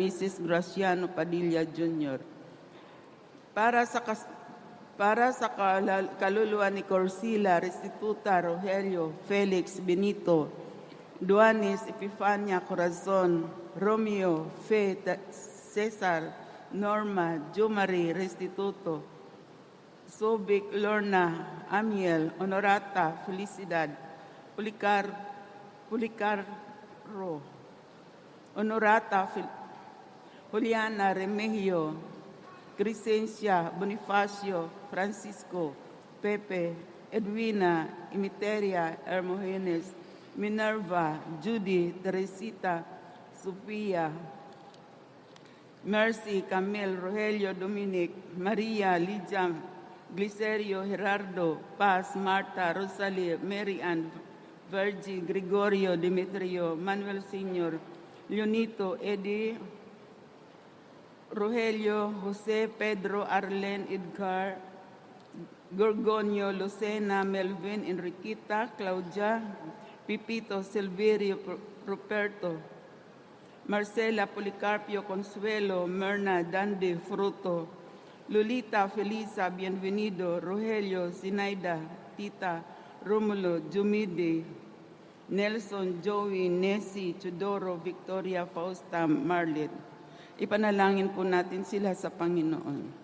Mrs. Graciano Padilla Jr. Para sa kaluluwa ni Corsila Restituta Rogelio Felix Benito Duanis Epifania Corazon Romeo Fe Cesar Norma Jumari Restituto Subic Lorna Amiel Honorata Felicidad Policarro Honorata Juliana Remigio Crescencia Bonifacio Francisco Pepe Edwina Imiteria Hermogenes Minerva Judy Teresita Sofia Mercy Camille Rogelio Dominic Maria Lidia Glicerio Gerardo Paz Marta Rosalie Mary Ann Virgie Gregorio Demetrio Manuel Senior Leonito Eddie Rogelio Jose Pedro Arlen Edgar Gorgonio Lucena Melvin Enriqueta Claudia Pipito Silverio Ruperto Marcela Policarpio Consuelo Merna Dande Fruto Lolita Felisa Bienvenido Rogelio Zinaida Tita Romulo Jumide Nelson Joey Nessie Tudoro Victoria Fausta Marlet. Ipanalangin po natin sila sa Panginoon.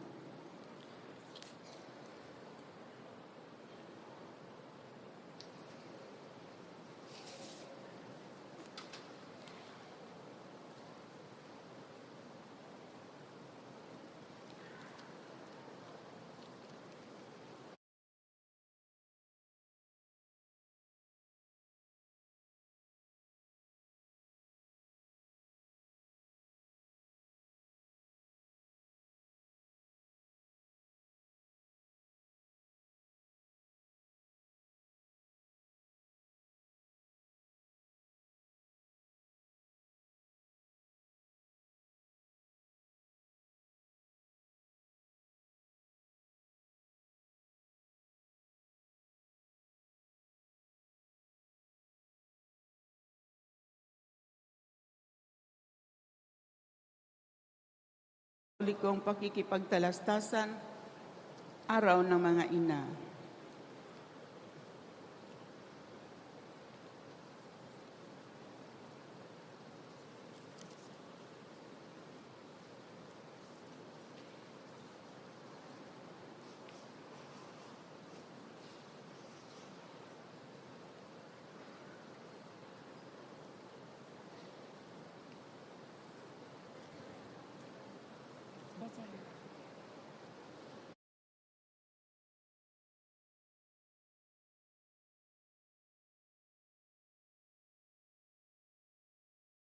Kong pakikipagtalastasan, Araw ng mga Ina.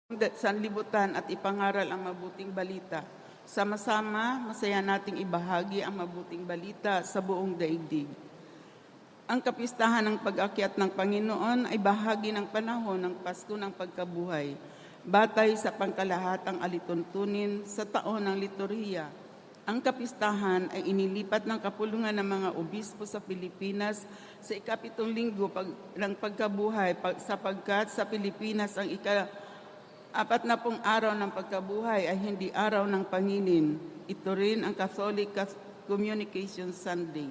Sanlibutan at ipangaral ang mabuting balita. Sama-sama, masaya nating ibahagi ang mabuting balita sa buong daigdig. Ang kapistahan ng pag-akyat ng Panginoon ay bahagi ng panahon ng Pasko ng Pagkabuhay, batay sa pangkalahatang alituntunin sa taon ng liturhiya. Ang kapistahan ay inilipat ng kapulungan ng mga obispo sa Pilipinas sa ikapitong linggo ng pagkabuhay sapagkat sa Pilipinas ang Apat na pong araw ng pagkabuhay ay hindi araw ng panginin. Ito rin ang Catholic Communication Sunday.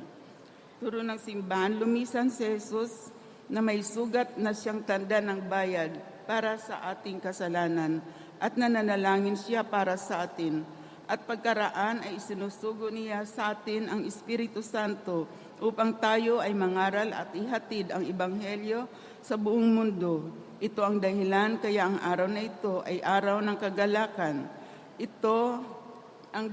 Turo ng simbahan, lumisan si Jesus na may sugat na siyang tanda ng bayad para sa ating kasalanan at nananalangin siya para sa atin. At pagkaraan ay isinusugo niya sa atin ang Espiritu Santo upang tayo ay mangaral at ihatid ang Ebanghelyo sa buong mundo. Ito ang dahilan kaya ang araw na ito ay araw ng kagalakan. Ito ang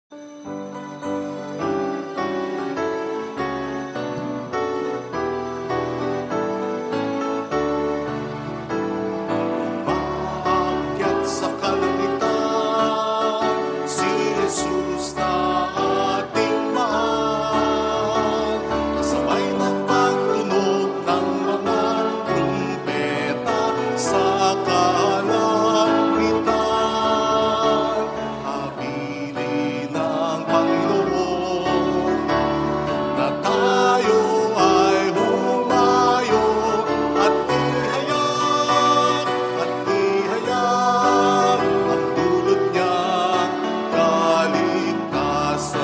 Maakyat sa kalangitan, si Jesus na ating mahal. Kasabay ng pagtunog ng mga trumpeta sa kalangitan. Habilin ng Panginoon na tayo ay humayo at ihayag ang dulot niyang kaligtasan.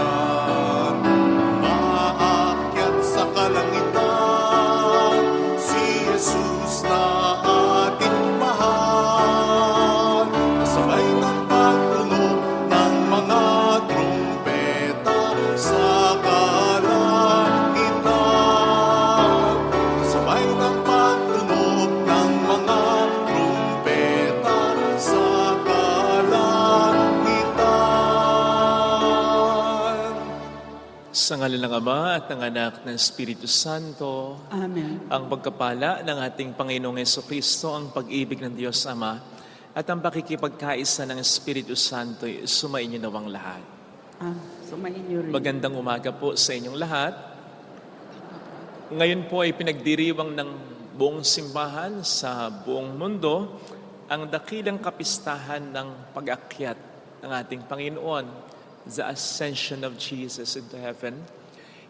Maakyat sa kalangitan, si Jesus na ating mahal. Kasabay ng pagtunog ng mga trumpeta sa kalangitan. Kasabay ng pagtunog ng mga trumpeta sa kalangitan. Sa ngalan ng Ama at ng Anak ng Espiritu Santo, Amen. ang pagkapala ng ating Panginoong Jesucristo, ang pag-ibig ng Diyos Ama, at ang pakikipagkaisa ng Espiritu Santo, sumainyo nawang lahat. Sumainyo rin. Magandang umaga po sa inyong lahat. Ngayon po ay pinagdiriwang ng buong simbahan sa buong mundo ang dakilang kapistahan ng pag-akyat ng ating Panginoon, the Ascension of Jesus into Heaven.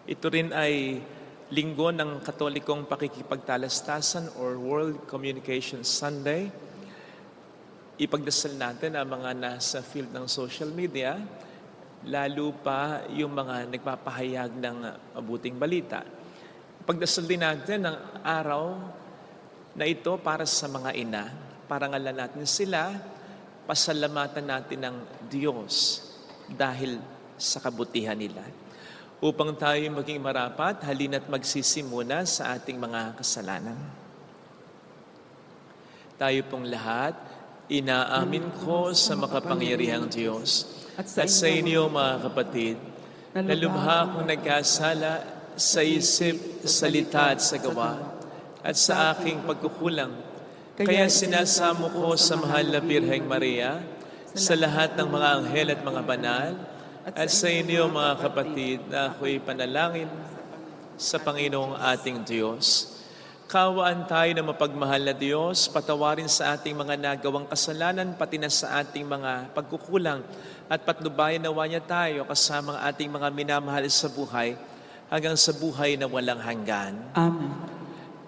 Ito rin ay linggo ng Katolikong Pakikipagtalastasan or World Communication Sunday. Ipagdasal natin ang mga nasa field ng social media, lalo pa yung mga nagpapahayag ng mabuting balita. Ipagdasal din natin ang araw na ito para sa mga ina. Parangalan natin sila, pasalamatan natin ng Diyos dahil sa kabutihan nila. Upang tayo maging marapat, halina't magsisimuna sa ating mga kasalanan. Tayo pong lahat, inaamin ko sa makapangyarihang Diyos at sa inyo mga kapatid, na lubha akong nagkasala sa isip, salita at sa gawa, at sa aking pagkukulang. Kaya sinasamo ko sa mahal na Birheng Maria, sa lahat ng mga anghel at mga banal, at sa inyo mga kapatid, na ako'y panalangin sa Panginoong ating Diyos. Kawaan tayo na mapagmahal na Diyos, patawarin sa ating mga nagawang kasalanan, pati na sa ating mga pagkukulang, at patnubayan nawa niya tayo kasama ang ating mga minamahal sa buhay, hanggang sa buhay na walang hanggan. Amen.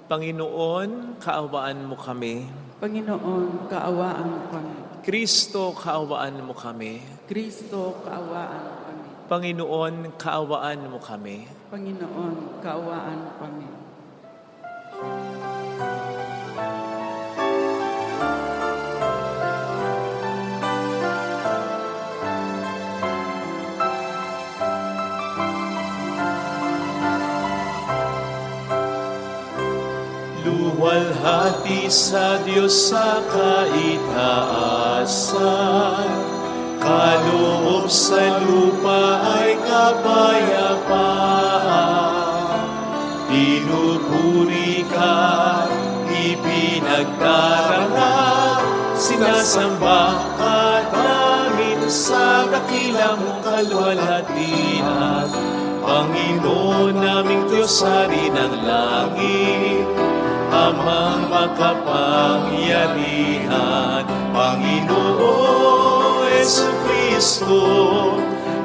Panginoon, kaawaan mo kami. Panginoon, kaawaan mo kami. Kristo, kaawaan mo kami. Kristo, kaawaan mo kami. Panginoon, kaawaan mo kami. Panginoon, kaawaan mo kami. Luwalhati sa Diyos sa kaitaasan, kaloob sa lupa ay kapayapaan. Pinupuri ka, ipinagdarangal, sinasamba ka namin sa dakilang kaluwalhatian. Panginoon naming Diyos, Hari ng langit, Amang makapangyarihan, Panginoon Jesucristo,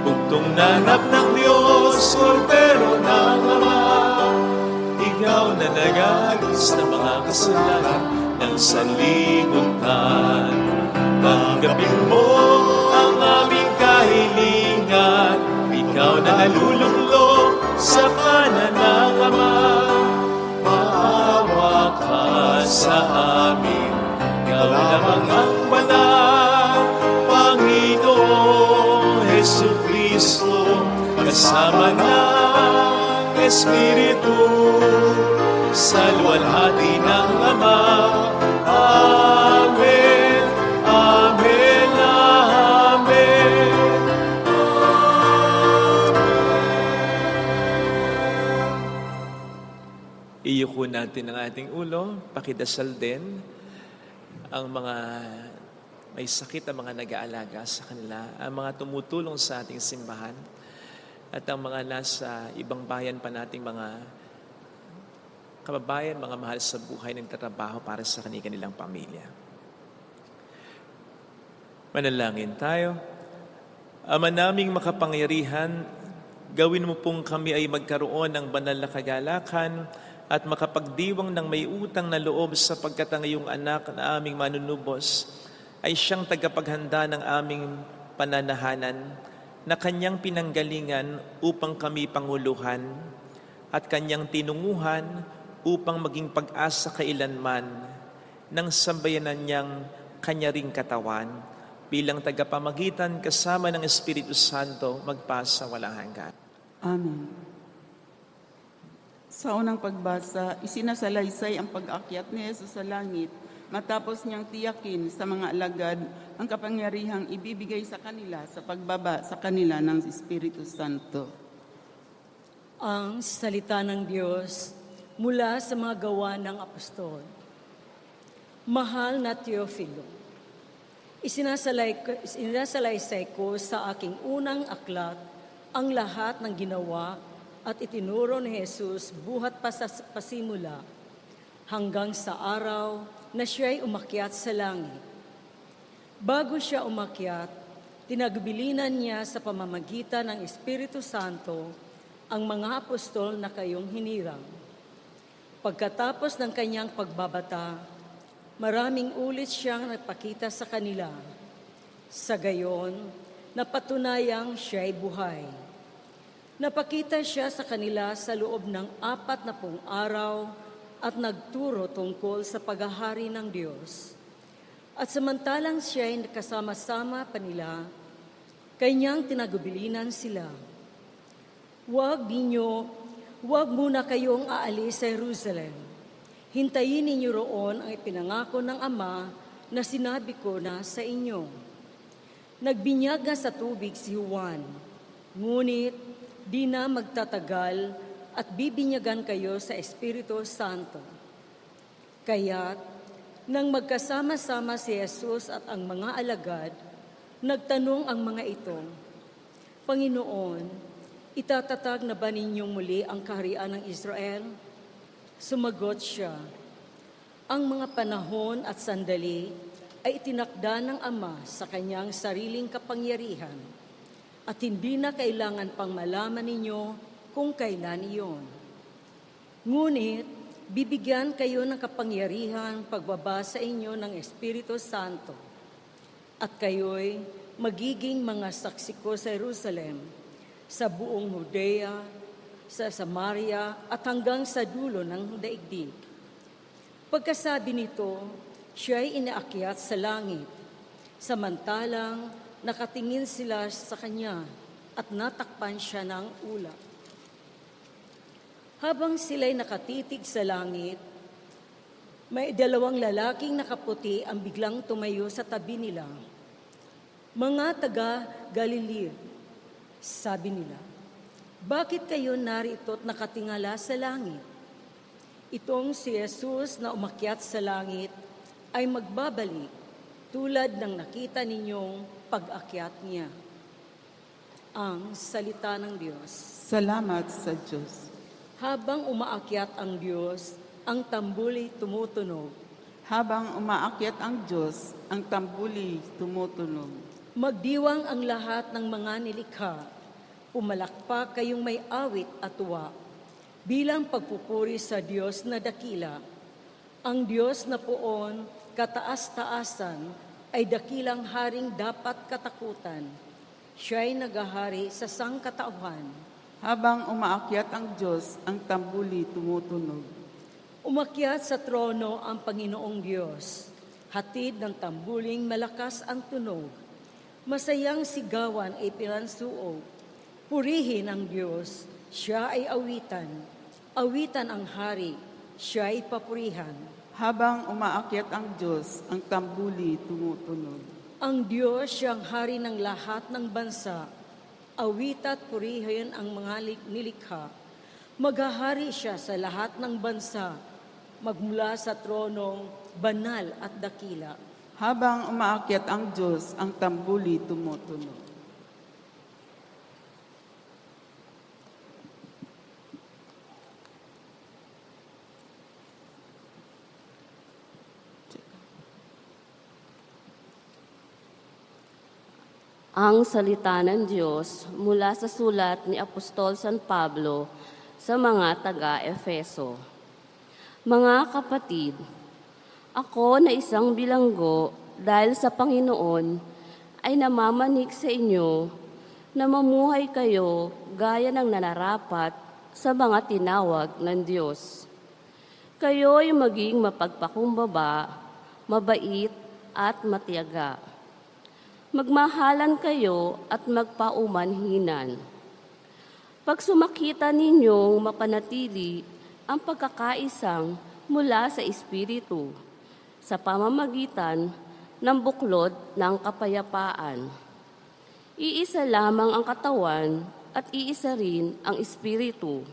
bugtong nanap ng Diyos, Kordero ng Ama. Ikaw na nag-alis ng mga kasalanan ng sanlibutan. Tanggapin mo ang aming kahilingan, ikaw na naluluklok sa kanan ng Ama. Maawa ka sa amin, ikaw lamang ang banal, Panginoon Jesucristo, kasama ng Espiritu, sa luwalhati ng Ama. Amen, Amen, Amen. natin ang ating ulo, pakidasal din ang mga may sakit, ang mga nag-aalaga sa kanila, ang mga tumutulong sa ating simbahan, at ang mga nasa ibang bayan pa nating mga kababayan, mga mahal sa buhay, nagtatrabaho para sa kanilang pamilya. Manalangin tayo. Ama naming makapangyarihan, gawin mo pong kami ay magkaroon ng banal na kagalakan at makapagdiwang ng may utang na loob sapagkat ang iyong anak na aming manunubos ay siyang tagapaghanda ng aming pananahanan na kanyang pinanggalingan upang kami panguluhan at kanyang tinunguhan upang maging pag-asa kailanman ng sambayanan niyang kanya ring katawan bilang tagapamagitan kasama ng Espiritu Santo magpasa walang hanggan. Amen. Sa unang pagbasa, isinasalaysay ang pag-akyat ni Jesus sa langit matapos niyang tiyakin sa mga alagad ang kapangyarihang ibibigay sa kanila sa pagbaba sa kanila ng Espiritu Santo. Ang salita ng Diyos mula sa mga gawa ng apostol. Mahal na Teofilo, isinasalaysay ko sa aking unang aklat ang lahat ng ginawa at itinuro ni Jesus buhat pa sa pasimula hanggang sa araw na siya'y umakyat sa langit. Bago siya umakyat, tinagbilinan niya sa pamamagitan ng Espiritu Santo ang mga apostol na kayong hinirang. Pagkatapos ng kanyang pagbabata, maraming ulit siyang nagpakita sa kanila. Sa gayon, napatunayang siya'y buhay. Napakita siya sa kanila sa loob ng 40 araw at nagturo tungkol sa paghahari ng Diyos. At samantalang siya'y kasama-sama pa nila, kanyang tinagubilinan sila. Huwag muna kayong aalis sa Jerusalem. Hintayin ninyo roon ang ipinangako ng Ama na sinabi ko na sa inyo. Nagbinyag nga sa tubig si Juan, ngunit di na magtatagal at bibinyagan kayo sa Espiritu Santo. Kaya't, nang magkasama-sama si Jesus at ang mga alagad, nagtanong ang mga ito, Panginoon, itatatag na ba ninyong muli ang kaharian ng Israel? Sumagot siya, ang mga panahon at sandali ay itinakda ng Ama sa kanyang sariling kapangyarihan at hindi na kailangan pang malaman ninyo kung kailan iyon. Ngunit, bibigyan kayo ng kapangyarihan pagbaba sa inyo ng Espiritu Santo at kayo'y magiging mga saksi ko sa Jerusalem, sa buong Judea, sa Samaria, at hanggang sa dulo ng daigdig. Pagkasabi nito, siya'y inaakyat sa langit, samantalang nakatingin sila sa kanya at natakpan siya ng ulap. Habang sila'y nakatitig sa langit, may 2 lalaking nakaputi ang biglang tumayo sa tabi nila. Mga taga-Galilea, sabi nila, bakit kayo narito at nakatingala sa langit? Itong si Jesus na umakyat sa langit ay magbabalik tulad ng nakita ninyong pag-akyat niya. Ang salita ng Diyos. Salamat sa Diyos. Habang umaakyat ang Diyos, ang tambuli tumutunog. Habang umaakyat ang Diyos, ang tambuli tumutunog. Magdiwang ang lahat ng mga nilikha. Pumalakpak kayong may awit at tuwa bilang pagpupuri sa Diyos na dakila. Ang Diyos na poon, kataas-taasan, ay dakilang haring dapat katakutan. Siya'y naghahari sa sangkatauhan. Habang umaakyat ang Diyos, ang tambuli tumutunog. Umakyat sa trono ang Panginoong Diyos. Hatid ng tambuling malakas ang tunog. Masayang sigawan ay pinansuo. Purihin ang Diyos, siya ay awitan. Awitan ang hari, siya ay papurihan. Habang umaakyat ang Diyos, ang tambuli tumutunog. Ang Diyos siyang hari ng lahat ng bansa. Awit at purihin ang mga nilikha. Maghahari siya sa lahat ng bansa. magmula sa tronong banal at dakila. Habang umaakyat ang Diyos, ang tambuli tumutunog. Ang salita ng Diyos mula sa sulat ni Apostol San Pablo sa mga taga-Efeso. Mga kapatid, ako na isang bilanggo dahil sa Panginoon ay namamanik sa inyo na mamuhay kayo gaya ng nanarapat sa mga tinawag ng Diyos. Kayo'y maging mapagpakumbaba, mabait at matiyaga. Magmahalan kayo at magpaumanhinan. Pag sumakita ninyong mapanatili ang pagkakaisang mula sa Espiritu sa pamamagitan ng buklod ng kapayapaan. Iisa lamang ang katawan at iisa rin ang Espiritu.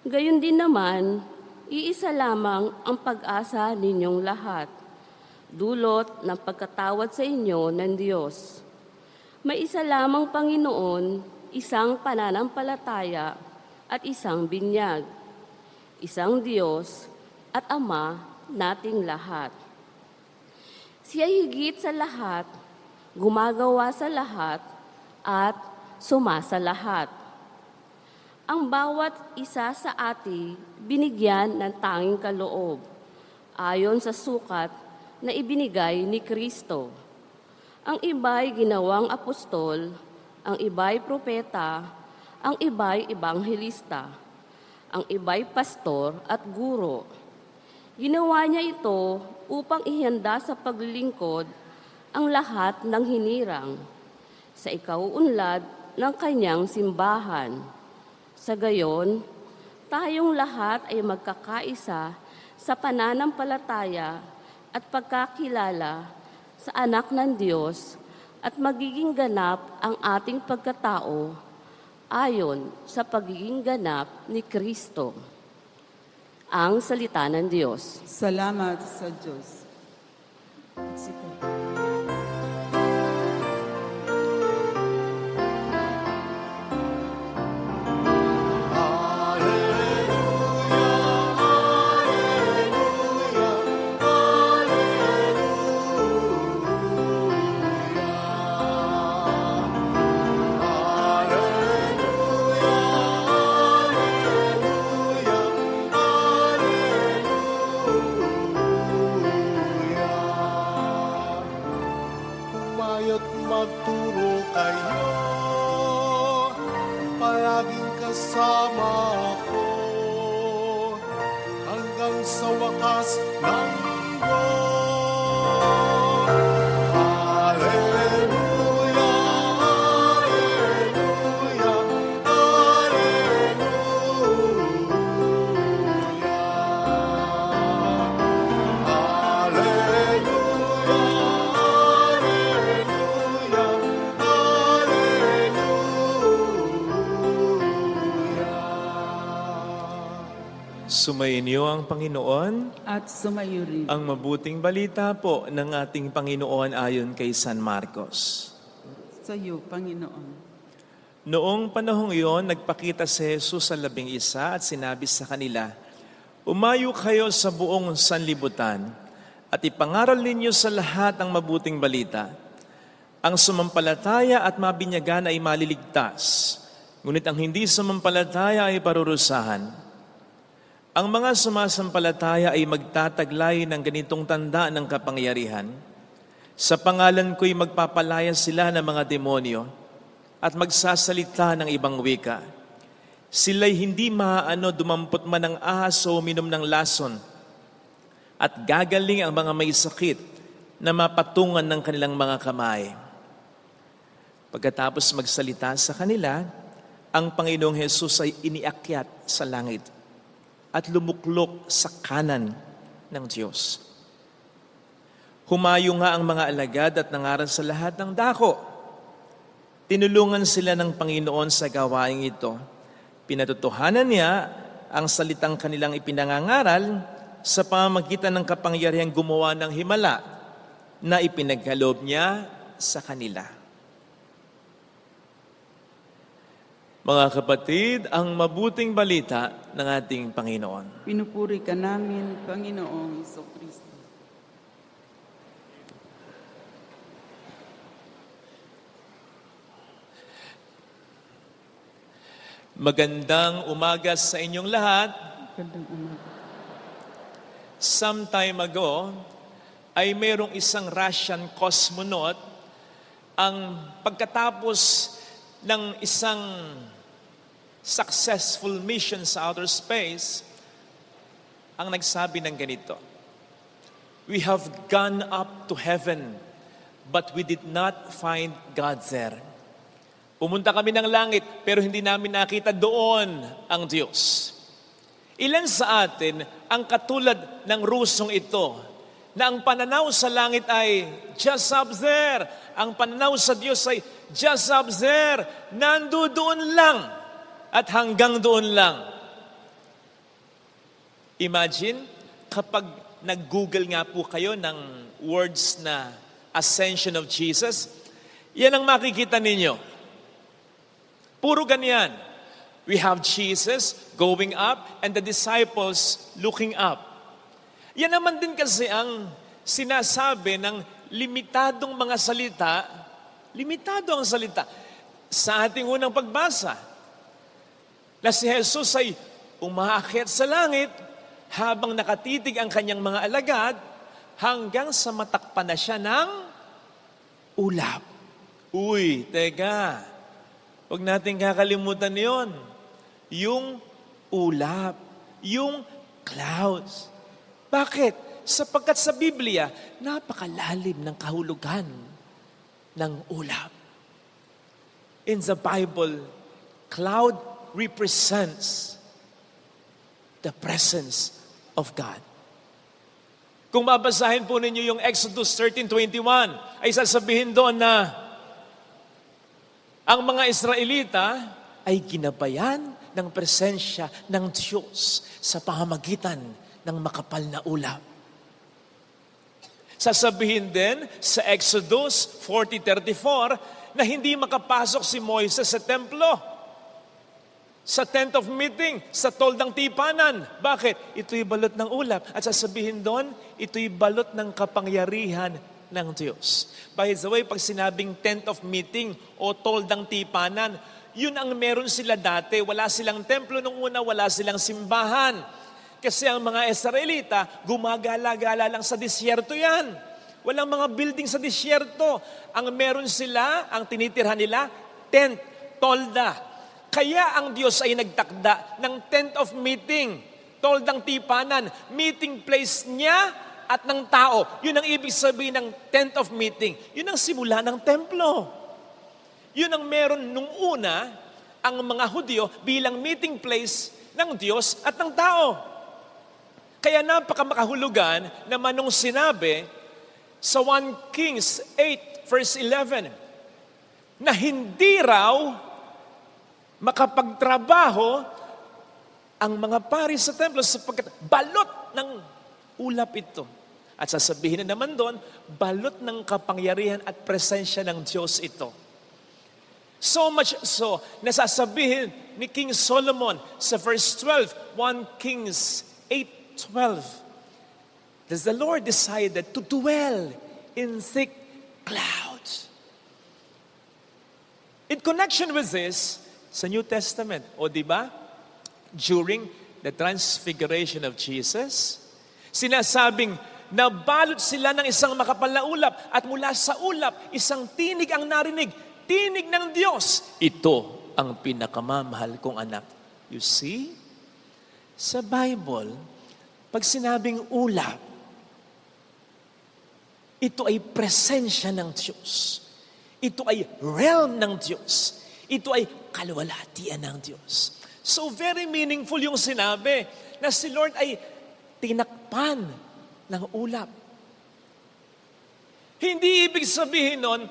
Gayon din naman, iisa lamang ang pag-asa ninyong lahat. Dulot ng pagkatawad sa inyo ng Diyos. May isa lamang Panginoon, isang pananampalataya at isang binyag, isang Diyos at Ama nating lahat. Siya higit sa lahat, gumagawa sa lahat at sumasa lahat. Ang bawat isa sa atin binigyan ng tanging kaloob ayon sa sukat na ibinigay ni Kristo. Ang iba'y ginawang apostol, ang iba'y propeta, ang iba'y ebanghelista, ang iba'y pastor at guro. Ginawa niya ito upang ihanda sa paglilingkod ang lahat ng hinirang sa ikauunlad ng kanyang simbahan. Sa gayon, tayong lahat ay magkakaisa sa pananampalataya at pagkakilala sa anak ng Diyos at magiging ganap ang ating pagkatao ayon sa pagiging ganap ni Kristo. Ang salita ng Diyos. Salamat sa Diyos. Sige. Humayo't magturo kayo, palaging kasama ko, hanggang sa wakas ng mundo. Alleluia, alleluia, Sumainyo ang Panginoon. At sumayo rin. Ang mabuting balita po ng ating Panginoon ayon kay San Marcos. Sa iyo, Panginoon. Noong panahong iyon, nagpakita si Jesus sa 11 at sinabi sa kanila, "Umayo kayo sa buong sanlibutan at ipangaral ninyo sa lahat ang mabuting balita. Ang sumampalataya at mabinyagan ay maliligtas, ngunit ang hindi sumampalataya ay parurusahan. Ang mga sumasampalataya ay magtataglay ng ganitong tanda ng kapangyarihan. Sa pangalan ko'y magpapalaya sila ng mga demonyo at magsasalita ng ibang wika. Sila'y hindi maaano dumampot man ng ahas o uminom ng lason at gagaling ang mga may sakit na mapatungan ng kanilang mga kamay." Pagkatapos magsalita sa kanila, ang Panginoong Hesus ay iniakyat sa langit at lumuklok sa kanan ng Diyos. Humayo nga ang mga alagad at nangaral sa lahat ng dako. Tinulungan sila ng Panginoon sa gawaing ito. Pinatutuhanan niya ang salitang kanilang ipinangangaral sa pamamagitan ng kapangyarihang gumawa ng himala na ipinagkaloob niya sa kanila. Mga kapatid, ang mabuting balita ng ating Panginoon. Pinupuri ka namin, Panginoong Jesucristo. Magandang umaga sa inyong lahat. Magandang umaga. Some time ago, ay mayroong isang Russian cosmonaut ang pagkatapos ng isang successful mission sa outer space, ang nagsabi ng ganito, "We have gone up to heaven, but we did not find God there." Pumunta kami ng langit, pero hindi namin nakita doon ang Diyos. Ilan sa atin ang katulad ng Rusong ito, na ang pananaw sa langit ay just up there, ang pananaw sa Diyos ay just up there, nandoon lang at hanggang doon lang. Imagine, kapag nag-google nga po kayo ng words na Ascension of Jesus, yan ang makikita ninyo. Puro ganyan. We have Jesus going up and the disciples looking up. Yan naman din kasi ang sinasabi ng limitadong mga salita. Limitado ang salita. Sa ating unang pagbasa, na si Jesus ay umaakyat sa langit habang nakatitig ang kanyang mga alagad hanggang sa matakpan na siya ng ulap. Uy, teka, huwag natin kakalimutan yon. Yung ulap, yung clouds. Bakit? Sapagkat sa Biblia, napakalalim ng kahulugan ng ulap. In the Bible, cloud represents the presence of God. Kung mabasahin po ninyo yung Exodus 13:21, ay sasabihin doon na ang mga Israelita ay ginabayan ng presensya ng Diyos sa pamamagitan ng makapal na ulap. Sasabihin din sa Exodus 40:34 na hindi makapasok si Moises sa templo, sa tent of meeting, sa toldang tipanan. Bakit? Ito'y balot ng ulap. At sasabihin doon, ito'y balot ng kapangyarihan ng Diyos. By the way, pag sinabing tent of meeting o toldang tipanan, yun ang meron sila dati. Wala silang templo nung una, wala silang simbahan. Kasi ang mga Israelita, gumagala-gala lang sa disyerto yan. Walang mga building sa disyerto. Ang meron sila, ang tinitirhan nila, tent, tolda. Kaya ang Diyos ay nagtakda ng tent of meeting, toldang tipanan, meeting place niya at ng tao. Yun ang ibig sabihin ng tent of meeting. Yun ang simula ng templo. Yun ang meron nung una ang mga Hudyo bilang meeting place ng Diyos at ng tao. Kaya napakamakahulugan naman nung sinabi sa 1 Kings 8 verse 11 na hindi raw makapagtrabaho ang mga pari sa templo sapagkat balot ng ulap ito. At sasabihin na naman doon, balot ng kapangyarihan at presensya ng Diyos ito. So much so, nasasabihin ni King Solomon sa verse 12, 1 Kings 8:12, that the Lord decided to dwell in thick clouds. In connection with this, sa New Testament, o di ba? During the transfiguration of Jesus, sinasabing nabalot sila ng isang makapal na ulap at mula sa ulap, isang tinig ang narinig, tinig ng Diyos. Ito ang pinakamamahal kong anak. You see? Sa Bible, pag sinabing ulap, ito ay presensya ng Diyos. Ito ay realm ng Diyos. Ito ay kaluwalhatian ng Diyos. So very meaningful yung sinabi na si Lord ay tinakpan ng ulap. Hindi ibig sabihin nun,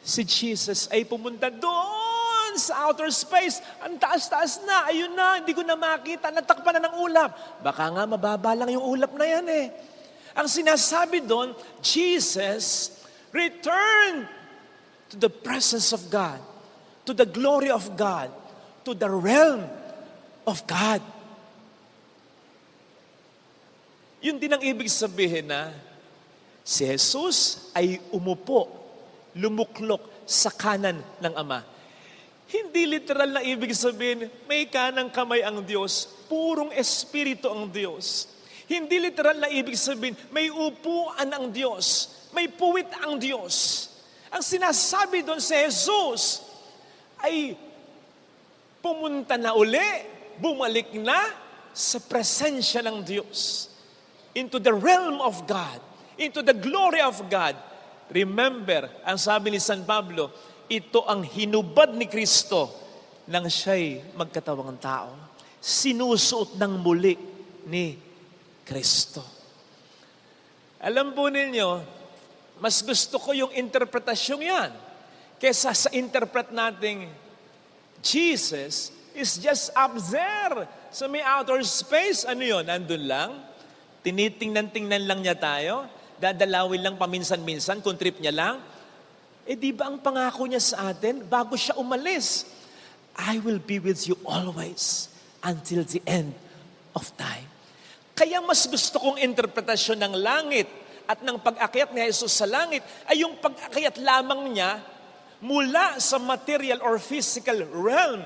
si Jesus ay pumunta doon sa outer space. Ang taas-taas na. Ayun na, hindi ko na makita. Natakpan na ng ulap. Baka nga mababa lang yung ulap na yan eh. Ang sinasabi doon, Jesus returned to the presence of God, to the glory of God, to the realm of God. Yun din ang ibig sabihin na si Jesus ay umupo, lumuklok sa kanan ng Ama. Hindi literal na ibig sabihin, may kanang kamay ang Diyos, purong espiritu ang Diyos. Hindi literal na ibig sabihin, may upuan ang Diyos, may puwit ang Diyos. Ang sinasabi doon si Jesus ay pumunta na uli, bumalik na sa presensya ng Diyos. Into the realm of God, into the glory of God. Remember, ang sabi ni San Pablo, ito ang hinubad ni Kristo nang siya'y magkatawang tao. Sinusuot ng muli ni Kristo. Alam po ninyo, mas gusto ko yung interpretasyong yan kesa sa interpret nating Jesus is just up there sa may outer space. Ano yun? Nandun lang. Tinitingnan-tingnan lang niya tayo. Dadalawin lang paminsan-minsan kung trip niya lang. Eh di ba ang pangako niya sa atin bago siya umalis? I will be with you always until the end of time. Kaya mas gusto kong interpretasyon ng langit at ng pag-akyat ni Jesus sa langit ay yung pag-akyat lamang niya mula sa material or physical realm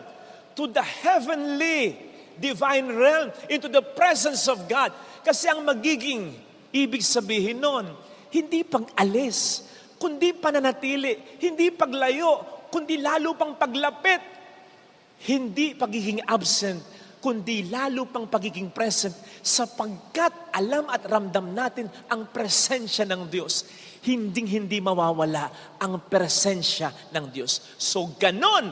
to the heavenly divine realm, into the presence of God. Kasi ang magiging ibig sabihin nun, hindi pag-alis, kundi pananatili, hindi paglayo, kundi lalo pang paglapit, hindi pagiging absent, kundi lalo pang pagiging present, sapagkat alam at ramdam natin ang presensya ng Diyos. Hinding-hindi mawawala ang presensya ng Diyos. So ganon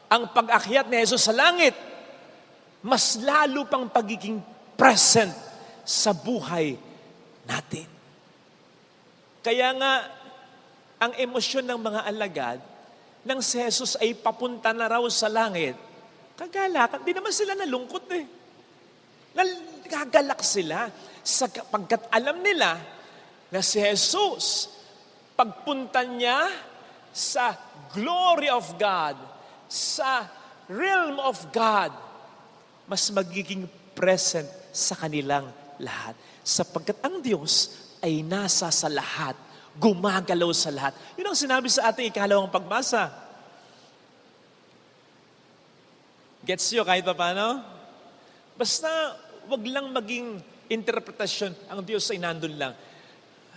ang pag-akyat ni Jesus sa langit, mas lalo pang pagiging present sa buhay natin. Kaya nga, ang emosyon ng mga alagad, nang si Jesus ay papunta na raw sa langit, kagalakan, di naman sila nalungkot eh. Nagagalak sila sapagkat alam nila na si Jesus, pagpunta niya sa glory of God, sa realm of God, mas magiging present sa kanilang lahat. Sapagkat ang Diyos ay nasa sa lahat, gumagalaw sa lahat. Yun ang sinabi sa ating ikalawang pagbasa. Gets you kahit pa paano? Basta wag lang maging interpretasyon, ang Diyos ay nandun lang.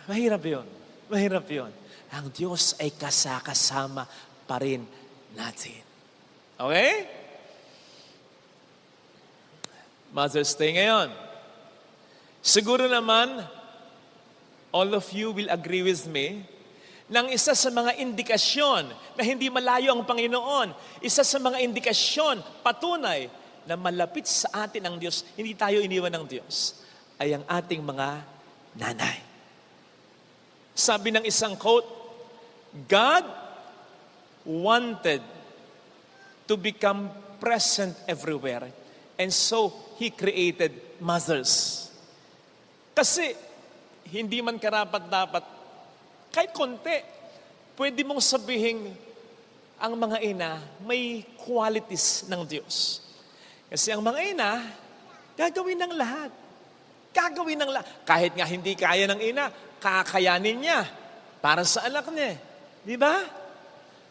Mahirap yun. Mahirap yun. Ang Diyos ay kasama pa rin natin. Okay? Mother's Day ngayon. Siguro naman, all of you will agree with me, nang isa sa mga indikasyon na hindi malayo ang Panginoon, isa sa mga indikasyon, patunay, na malapit sa atin ang Diyos, hindi tayo iniwan ng Diyos, ay ang ating mga nanay. Sabi ng isang quote, God wanted to become present everywhere, and so He created mothers. Kasi, hindi man karapat-dapat, kahit konti, pwede mong sabihin, ang mga ina, may qualities ng Diyos. Kasi ang mga ina, gagawin ng lahat. Gagawin ng lahat. Kahit nga hindi kaya ng ina, kakayanin niya para sa anak niya. Di ba?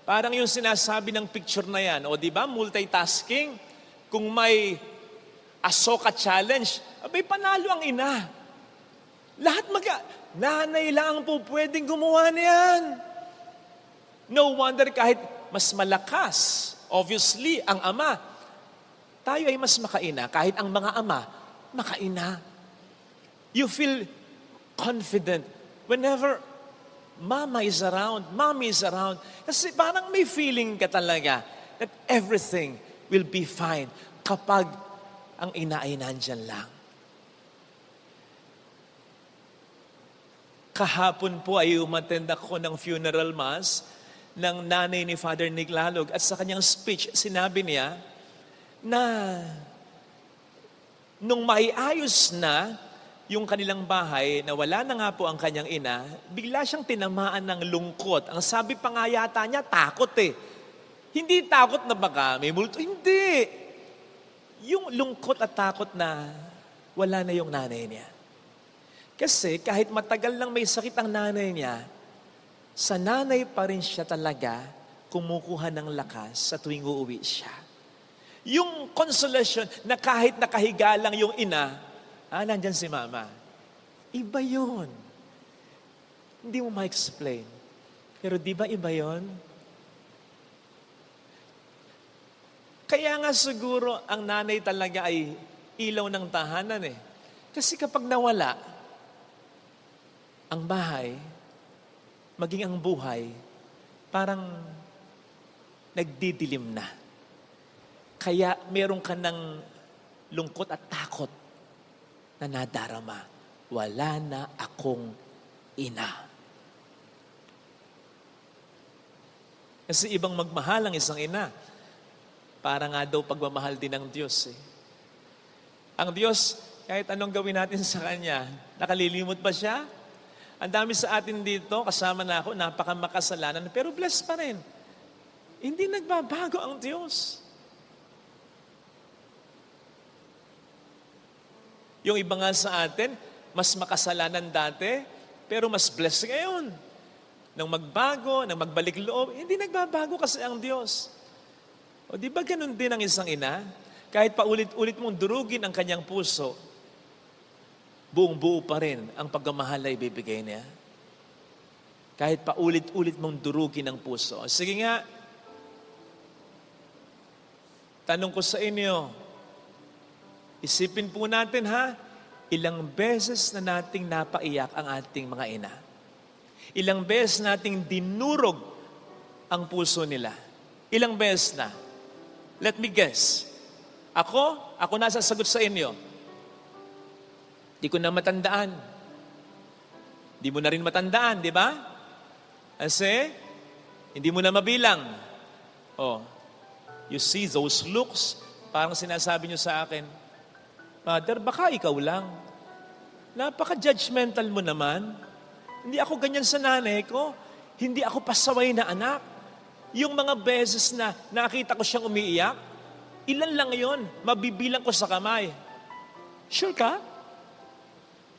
Parang yung sinasabi ng picture na yan, o di ba, multitasking, kung may Asoka challenge, abay panalo ang ina. Lahat nanay lang po pwedeng gumawa niyan. No wonder kahit mas malakas, obviously, ang ama, tayo ay mas makaina, kahit ang mga ama, makaina. You feel confident whenever mama is around, mommy is around. Kasi parang may feeling ka talaga that everything will be fine kapag ang ina ay nandyan lang. Kahapon po ay umattend ako ng funeral mass ng nanay ni Father Nick Lalog. At sa kanyang speech, sinabi niya na nung maiayos na yung kanilang bahay, na wala na nga po ang kanyang ina, bigla siyang tinamaan ng lungkot. Ang sabi pa nga yata niya, takot eh. Hindi takot na baka may multo. Hindi. Yung lungkot at takot na wala na yung nanay niya. Kasi kahit matagal lang may sakit ang nanay niya, sa nanay pa rin siya talaga kumukuha ng lakas sa tuwing uuwi siya. Yung consolation na kahit nakahiga lang yung ina, nandyan si mama. Iba yun. Hindi mo ma-explain. Pero di ba iba yun? Kaya nga siguro ang nanay talaga ay ilaw ng tahanan eh. Kasi kapag nawala, ang bahay, maging ang buhay, parang nagdidilim na. Kaya meron ka ng lungkot at takot na nadarama. Wala na akong ina. Kasi ibang magmahal ang isang ina. Para nga daw pagmamahal din ng Diyos eh. Ang Diyos, kahit anong gawin natin sa Kanya, nakalilimot ba siya? Ang dami sa atin dito, kasama na ako, napakamakasalanan, pero blessed pa rin. Hindi nagbabago ang Diyos. Yung iba nga sa atin, mas makasalanan dati, pero mas blessed ngayon. Nang magbago, nang magbalik loob, hindi nagbabago kasi ang Diyos. O di ba ganun din ang isang ina? Kahit paulit-ulit mong durugin ang kanyang puso, buong-buo pa rin ang pagmamahal na ibibigay niya. Kahit paulit-ulit mong durugin ang puso. Sige nga, tanong ko sa inyo, isipin po natin ilang beses na nating napaiyak ang ating mga ina. Ilang beses nating dinurog ang puso nila. Ilang beses na. Let me guess. Ako na sasagot sa inyo. Di ko na matandaan. Di mo na rin matandaan, di ba? Kasi, hindi mo na mabilang. You see those looks, parang sinasabi nyo sa akin, Father, baka ikaw lang. Napaka-judgmental mo naman. Hindi ako ganyan sa nanay ko. Hindi ako pasaway na anak. Yung mga beses na nakita ko siyang umiiyak, ilan lang yon, mabibilang ko sa kamay. Sure ka?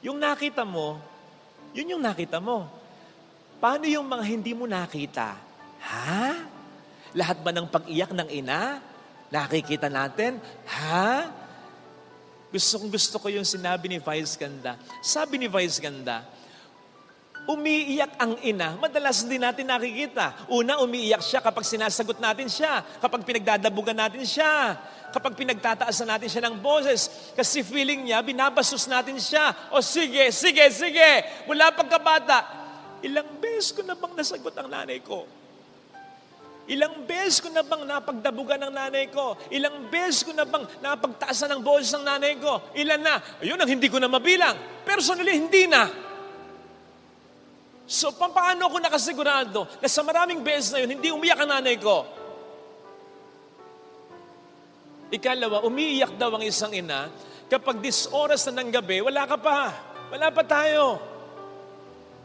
Yung nakita mo, yun yung nakita mo. Paano yung mga hindi mo nakita? Lahat ba ng pag-iyak ng ina, nakikita natin? Gusto ko yung sinabi ni Vice Ganda. Sabi ni Vice Ganda, umiiyak ang ina, madalas hindi natin nakikita. Una, umiiyak siya kapag sinasagot natin siya, kapag pinagdadabugan natin siya, kapag pinagtataasan natin siya ng boses, kasi feeling niya, binabastos natin siya. Sige, mula pagkabata, ilang beses ko na bang nasagot ang nanay ko? Ilang beses ko na bang napagdabugan ng nanay ko? Ilang beses ko na bang napagtaasan ng boses ng nanay ko? Ilan na? Ayun ang hindi ko na mabilang. Personally, hindi na. So, paano ako nakasigurado na sa maraming beses na yun, hindi umiyak ang nanay ko? Ikalawa, umiiyak daw ang isang ina kapag 10 oras na ng gabi, wala ka pa. Wala pa tayo.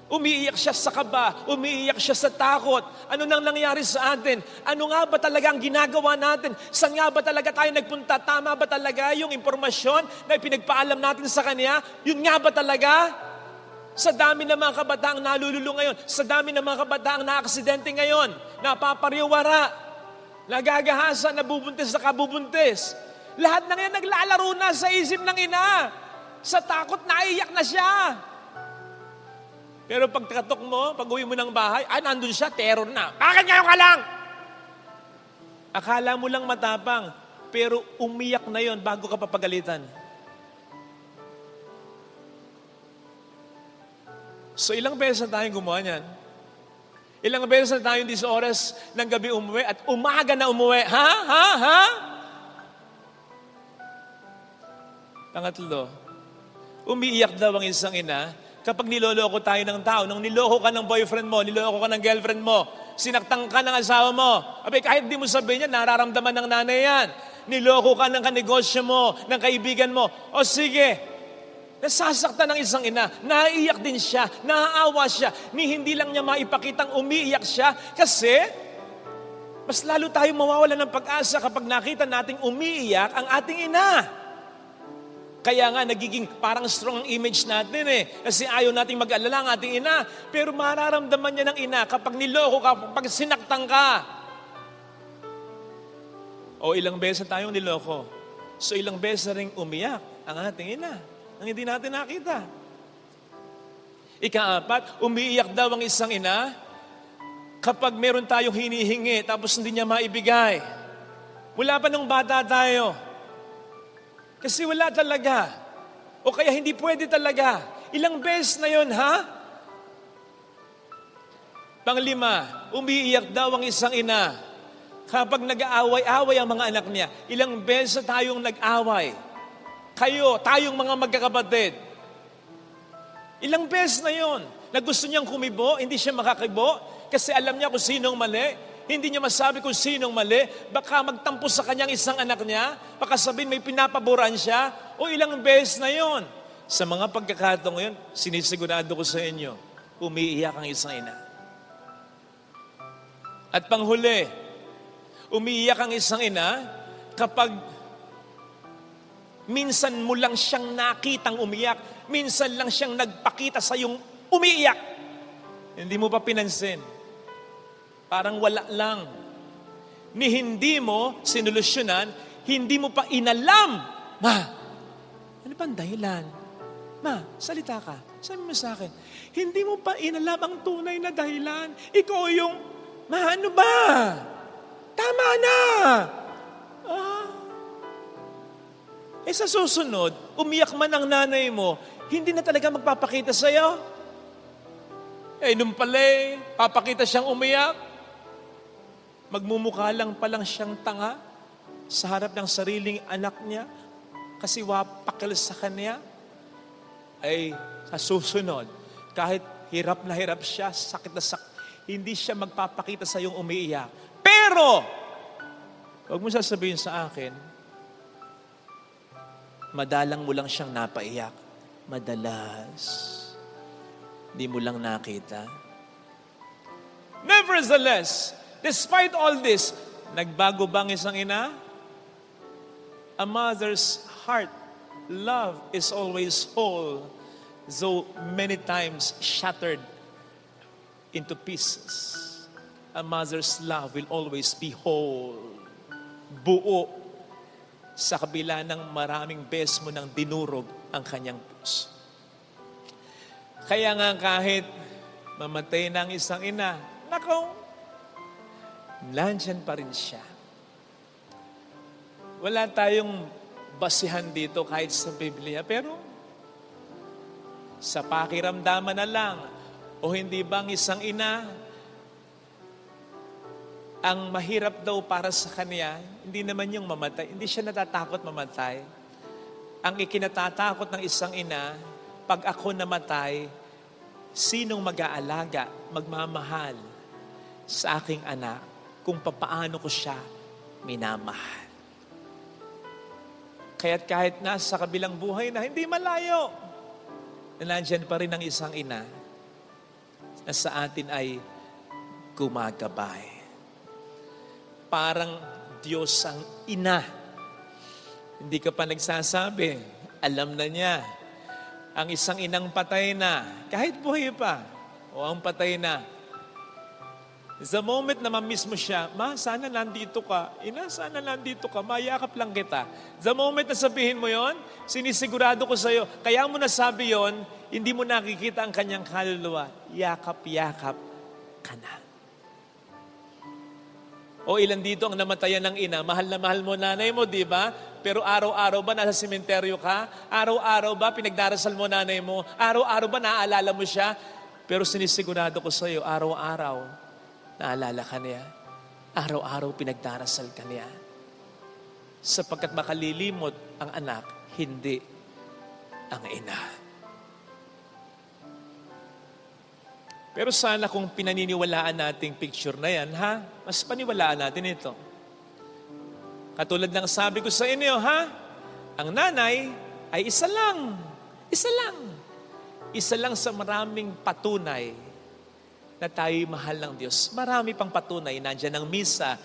Umiiyak siya sa kaba, umiiyak siya sa takot. Ano nang nangyari sa atin? Ano nga ba talaga ang ginagawa natin? Saan nga ba talaga tayo nagpunta? Tama ba talaga yung impormasyon na pinagpaalam natin sa Kanya? Yun nga ba talaga? Sa dami ng mga kabataang nalululong ngayon, sa dami ng mga kabataang naaksidente ngayon, napapariwara, nagagahasa, nabubuntis sa kabubuntis. Lahat ng yan naglalaro na sa isip ng ina. Sa takot, naiyak na siya. Pero pag katok mo, pag uwi mo ng bahay, nandun siya, terror na. Bakit ngayon ka lang? Akala mo lang matapang, pero umiyak na yon bago ka papagalitan. So ilang beses na tayong gumawa niyan? Ilang beses na tayong 10 oras ng gabi umuwi at umaga na umuwi? Pangatlo, umiiyak daw ang isang ina Kapag niloloko tayo ng tao, nung niloko ka ng boyfriend mo, niloko ka ng girlfriend mo, sinaktan ka ng asawa mo, kahit di mo sabihin yan, nararamdaman ng nanay yan. Niloko ka ng kanegosyo mo, ng kaibigan mo, o sige, nasasaktan ng isang ina, naiiyak din siya, naaawa siya, hindi lang niya maipakitang umiiyak siya, kasi mas lalo tayong mawawala ng pag-asa kapag nakita nating umiiyak ang ating ina. Kaya nga, nagiging parang strong ang image natin kasi ayaw nating mag-alala ang ating ina. Pero mararamdaman niya ng ina kapag niloko ka, kapag sinaktan ka. O ilang beses tayong niloko. So ilang beses ring umiyak ang ating ina, ang hindi natin nakita. Ika-4, umiiyak daw ang isang ina kapag meron tayong hinihingi tapos hindi niya maibigay. Mula pa nung bata tayo. Kasi wala talaga. O kaya hindi pwede talaga. Ilang beses na yon, ha? 5, umiiyak daw ang isang ina kapag nag-aaway-away ang mga anak niya. Ilang beses tayong nag-away. Tayong mga magkakapatid. Ilang beses na yon. Na gusto niyang kumibo, hindi siya makakibo kasi alam niya kung sinong mali. Hindi niya masabi kung sinong mali. Baka magtampo sa kanyang isang anak niya. Baka sabihin may pinapaboran siya. O ilang beses na yon. Sa mga pagkakataong ngayon, sinisigurado ko sa inyo, umiiyak ang isang ina. At panghuli, umiiyak ang isang ina kapag minsan mo lang siyang nakitang umiyak. Minsan lang siyang nagpakita sa iyong umiiyak. Hindi mo pa pinansin. Parang wala lang. Hindi mo sinolusyonan, hindi mo pa inalam. Ma, ano bang dahilan? Ma, salita ka. Sabi mo sa akin, hindi mo pa inalam ang tunay na dahilan. Ikaw yung, ma, ano ba? Tama na. Sa susunod, umiyak man ang nanay mo, hindi na talaga magpapakita sa'yo. Nung pala, papakita siyang umiyak. Magmumukha lang palang siyang tanga sa harap ng sariling anak niya kasi wapakil sa kanya. Sa susunod, kahit hirap na hirap siya, sakit na sakit, hindi siya magpapakita sa iyong umiiyak. Pero, huwag mo sasabihin sa akin, madalang mo lang siyang napaiyak. Madalas. Di mo lang nakita. Nevertheless, despite all this, nagbago bang isang ina? A mother's heart, love is always whole, though many times shattered into pieces. A mother's love will always be whole, buo, sa kabila ng maraming beses mo nang dinurog ang kanyang puso. Kaya nga kahit mamatay ng isang ina, nandyan pa rin siya. Wala tayong basihan dito kahit sa Biblia, pero sa pakiramdaman na lang, o hindi bang isang ina, ang mahirap daw para sa kanya, hindi naman yung mamatay, hindi siya natatakot mamatay. Ang ikinatatakot ng isang ina, pag ako namatay, sinong mag-aalaga, magmamahal sa aking anak, kung papaano ko siya minamahal. Kaya't kahit nasa kabilang buhay na hindi malayo, nandiyan pa rin ang isang ina na sa atin ay gumagabay. Parang Diyos ang ina. Hindi ka pa nagsasabi, alam na niya. Ang isang inang patay na, kahit buhay pa, o ang patay na, the moment na mamiss mo siya, ma, sana nandito ka. Ina, sana nandito ka. Mayakap lang kita. The moment na sabihin mo yon, sinisigurado ko sa'yo, kaya mo nasabi yon, hindi mo nakikita ang kanyang kaluluwa. Yakap-yakap ka na. O ilan dito ang namatayan ng ina, mahal na mahal mo nanay mo, di ba? Pero araw-araw ba nasa sementeryo ka? Araw-araw ba pinagdarasal mo nanay mo? Araw-araw ba naaalala mo siya? Pero sinisigurado ko sa'yo, araw-araw, naalala ka niya. Araw-araw pinagdarasal ka niya. Sapagkat makalilimot ang anak, hindi ang ina. Pero sana kung pinaniniwalaan nating picture na yan, ha? Mas paniwalaan natin ito. Katulad ng sabi ko sa inyo, ha? Ang nanay ay isa lang. Isa lang. Isa lang sa maraming patunay na tayo'y mahal ng Diyos. Marami pang patunay. Nandyan ang misa.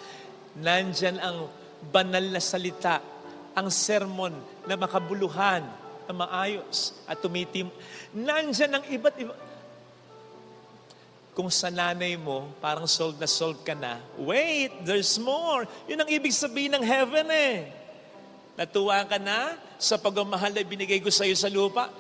Nandyan ang banal na salita. Ang sermon na makabuluhan, na maayos at tumitim. Nandyan ang iba't iba. Kung sa nanay mo, parang sold na sold ka na, wait, there's more. Yun ang ibig sabihin ng heaven eh. Natuwa ka na sa pagmamahal na binigay ko sa iyo sa lupa,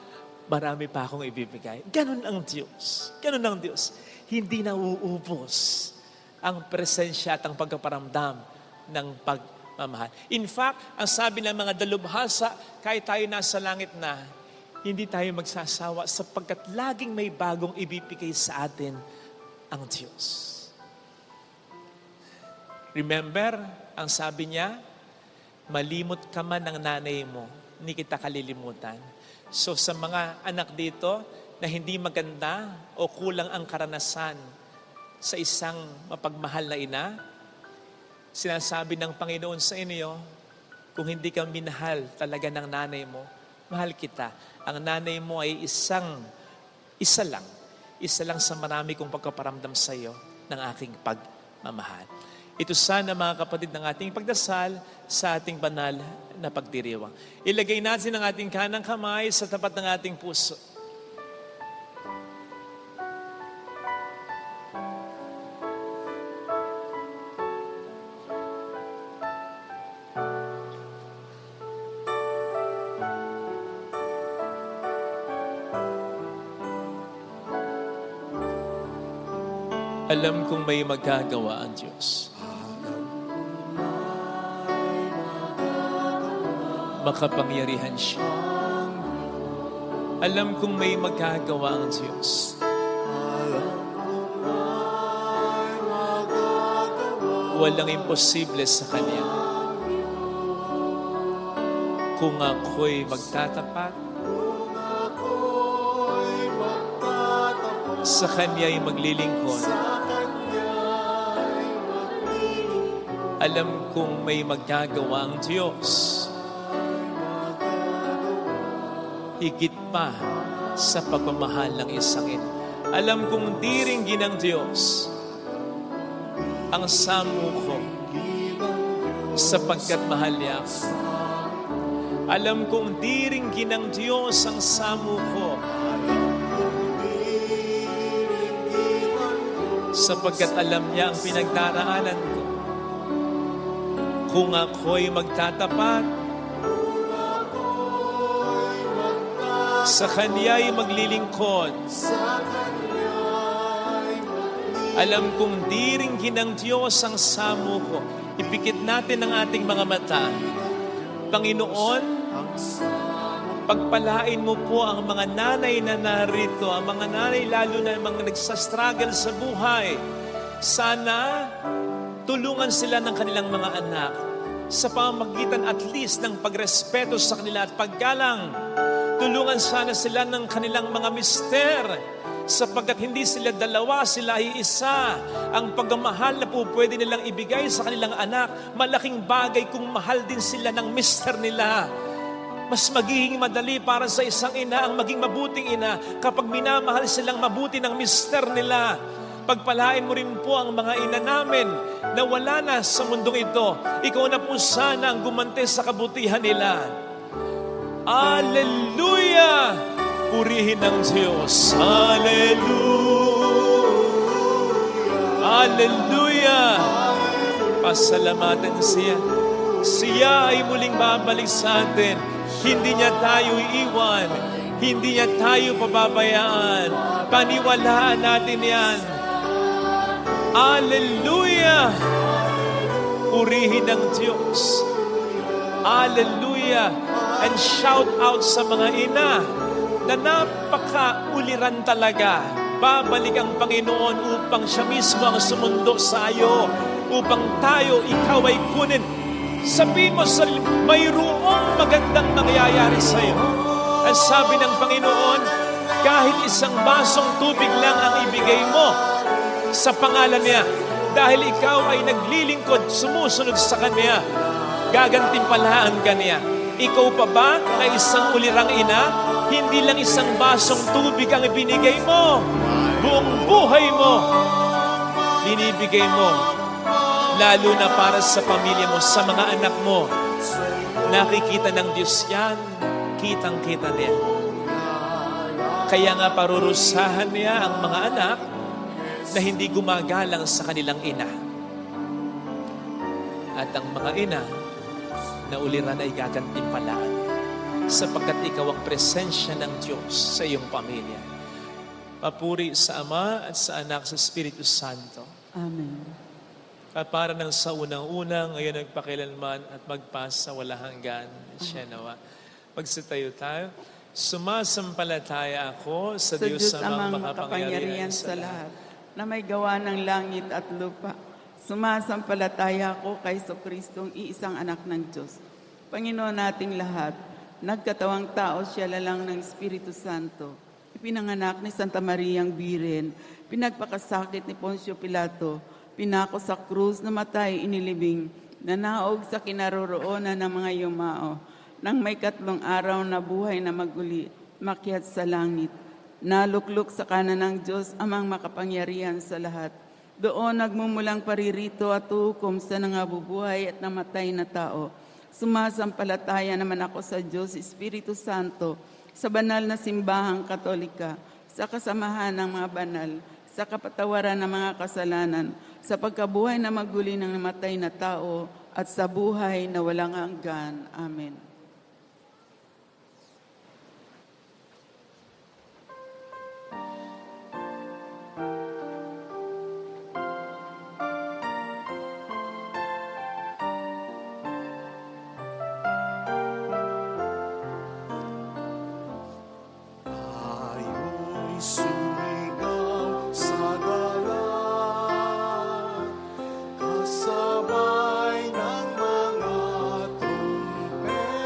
marami pa akong ibibigay. Ganun ang Diyos. Ganun ang Diyos. Hindi na uubos ang presensya at ang pagkaparamdam ng pagmamahal. In fact, ang sabi ng mga dalubhasa, kahit tayo nasa langit na, hindi tayo magsasawa sapagkat laging may bagong ibibigay sa atin ang Diyos. Remember, ang sabi niya, malimot ka man ng nanay mo, hindi kita kalilimutan. So sa mga anak dito na hindi maganda o kulang ang karanasan sa isang mapagmahal na ina, sinasabi ng Panginoon sa inyo, kung hindi ka minahal talaga ng nanay mo, mahal kita. Ang nanay mo ay isa lang sa marami kong pagkaparamdam sa iyo ng aking pagmamahal. Ito sana mga kapatid ng ating pagdasal sa ating banal na pagdiriwang. Ilagay natin ang ating kanang kamay sa tapat ng ating puso. Alam kong may magagawa ang Diyos. Makapangyarihan siya. Alam kong may magagawa ang Diyos. Walang imposible sa Kanya. Kung ako'y magtatapat, sa Kanya'y maglilingkod. Alam kong may magagawa ang Diyos. Higit pa sa pagmamahal ng isang ina. Alam kong diringgin ng Diyos ang samo ko sapagkat mahal niya ako. Alam kong diringgin ng Diyos ang samo ko sapagkat alam niya ang pinagdaraanan ko. Kung ako'y magtatapat, sa Kanya'y maglilingkod. Alam kong diringgin ng Diyos ang samo ko. Ipikit natin ang ating mga mata. Panginoon, pagpalain mo po ang mga nanay na narito, ang mga nanay lalo na mga nagsastruggle sa buhay. Sana tulungan sila ng kanilang mga anak sa pamamagitan at least ng pagrespeto sa kanila at paggalang. Tulungan sana sila ng kanilang mga mister sapagkat hindi sila dalawa, sila ay isa. Ang pagmamahal na po pwede nilang ibigay sa kanilang anak, malaking bagay kung mahal din sila ng mister nila. Mas magiging madali para sa isang ina ang maging mabuting ina kapag minamahal silang mabuti ng mister nila. Pagpalain mo rin po ang mga ina namin na wala na sa mundong ito. Ikaw na po sana ang gumante sa kabutihan nila. Hallelujah! Purihin ang Diyos. Hallelujah! Hallelujah! Pasalamatan siya. Siya ay muling babalik sa atin. Hindi niya tayo iiwan. Hindi niya tayo pababayaan. Paniwalaan natin yan. Hallelujah! Purihin ang Diyos. Hallelujah! And shout out sa mga ina na napaka-uliran talaga. Babalik ang Panginoon upang siya mismo ang sumundo sa iyo. Upang tayo, ikaw ay kunin. Sabihin mo sa mayroong magandang mangyayari sa iyo. Ang sabi ng Panginoon, Kahit isang basong tubig lang ang ibigay mo sa pangalan niya. Dahil ikaw ay naglilingkod, sumusunod sa Kanya, gagantimpalaan ka niya. Ikaw pa ba na isang ulirang ina? Hindi lang isang basong tubig ang ibinigay mo. Buong buhay mo, binibigay mo. Lalo na para sa pamilya mo, sa mga anak mo. Nakikita ng Diyos yan. Kitang-kita niya. Kaya nga parurusahan niya ang mga anak na hindi gumagalang sa kanilang ina. At ang mga ina na uliran ay gagantimpalaan sapagkat ikaw ang presensya ng Diyos sa iyong pamilya. Papuri sa Ama at sa Anak sa Espiritu Santo. Amen. Para ng sa unang-unang, ngayon nagpakilanman at magpasa wala hanggan. Siya nawa. Magsitayo tayo. Sumasampalataya ako sa Diyos amang makapangyarihan sa lahat, na may gawa ng langit at lupa. Sumasampalataya ako kay Kristong iisang anak ng Diyos. Panginoon nating lahat, nagkatawang tao siya lalang ng Espiritu Santo. Ipinanganak ni Santa Mariang Biren, pinagpakasakit ni Poncio Pilato, pinako sa krus, namatay, inilibing, nanaog sa kinaroroonan ng mga yumao, nang may 3 araw na buhay na maguli, makyat sa langit. Naluklok sa kanan ng Diyos amang makapangyarihan sa lahat. Doon nagmumulang paririto at hukom sa nangabubuhay at namatay na tao. Sumasampalataya naman ako sa Diyos, Espiritu Santo, sa banal na simbahang Katolika, sa kasamahan ng mga banal, sa kapatawaran ng mga kasalanan, sa pagkabuhay na maguli ng namatay na tao, at sa buhay na walang hanggan. Amen. Tayo'y sumigaw sa galang, kasabay ng mga trumpeta.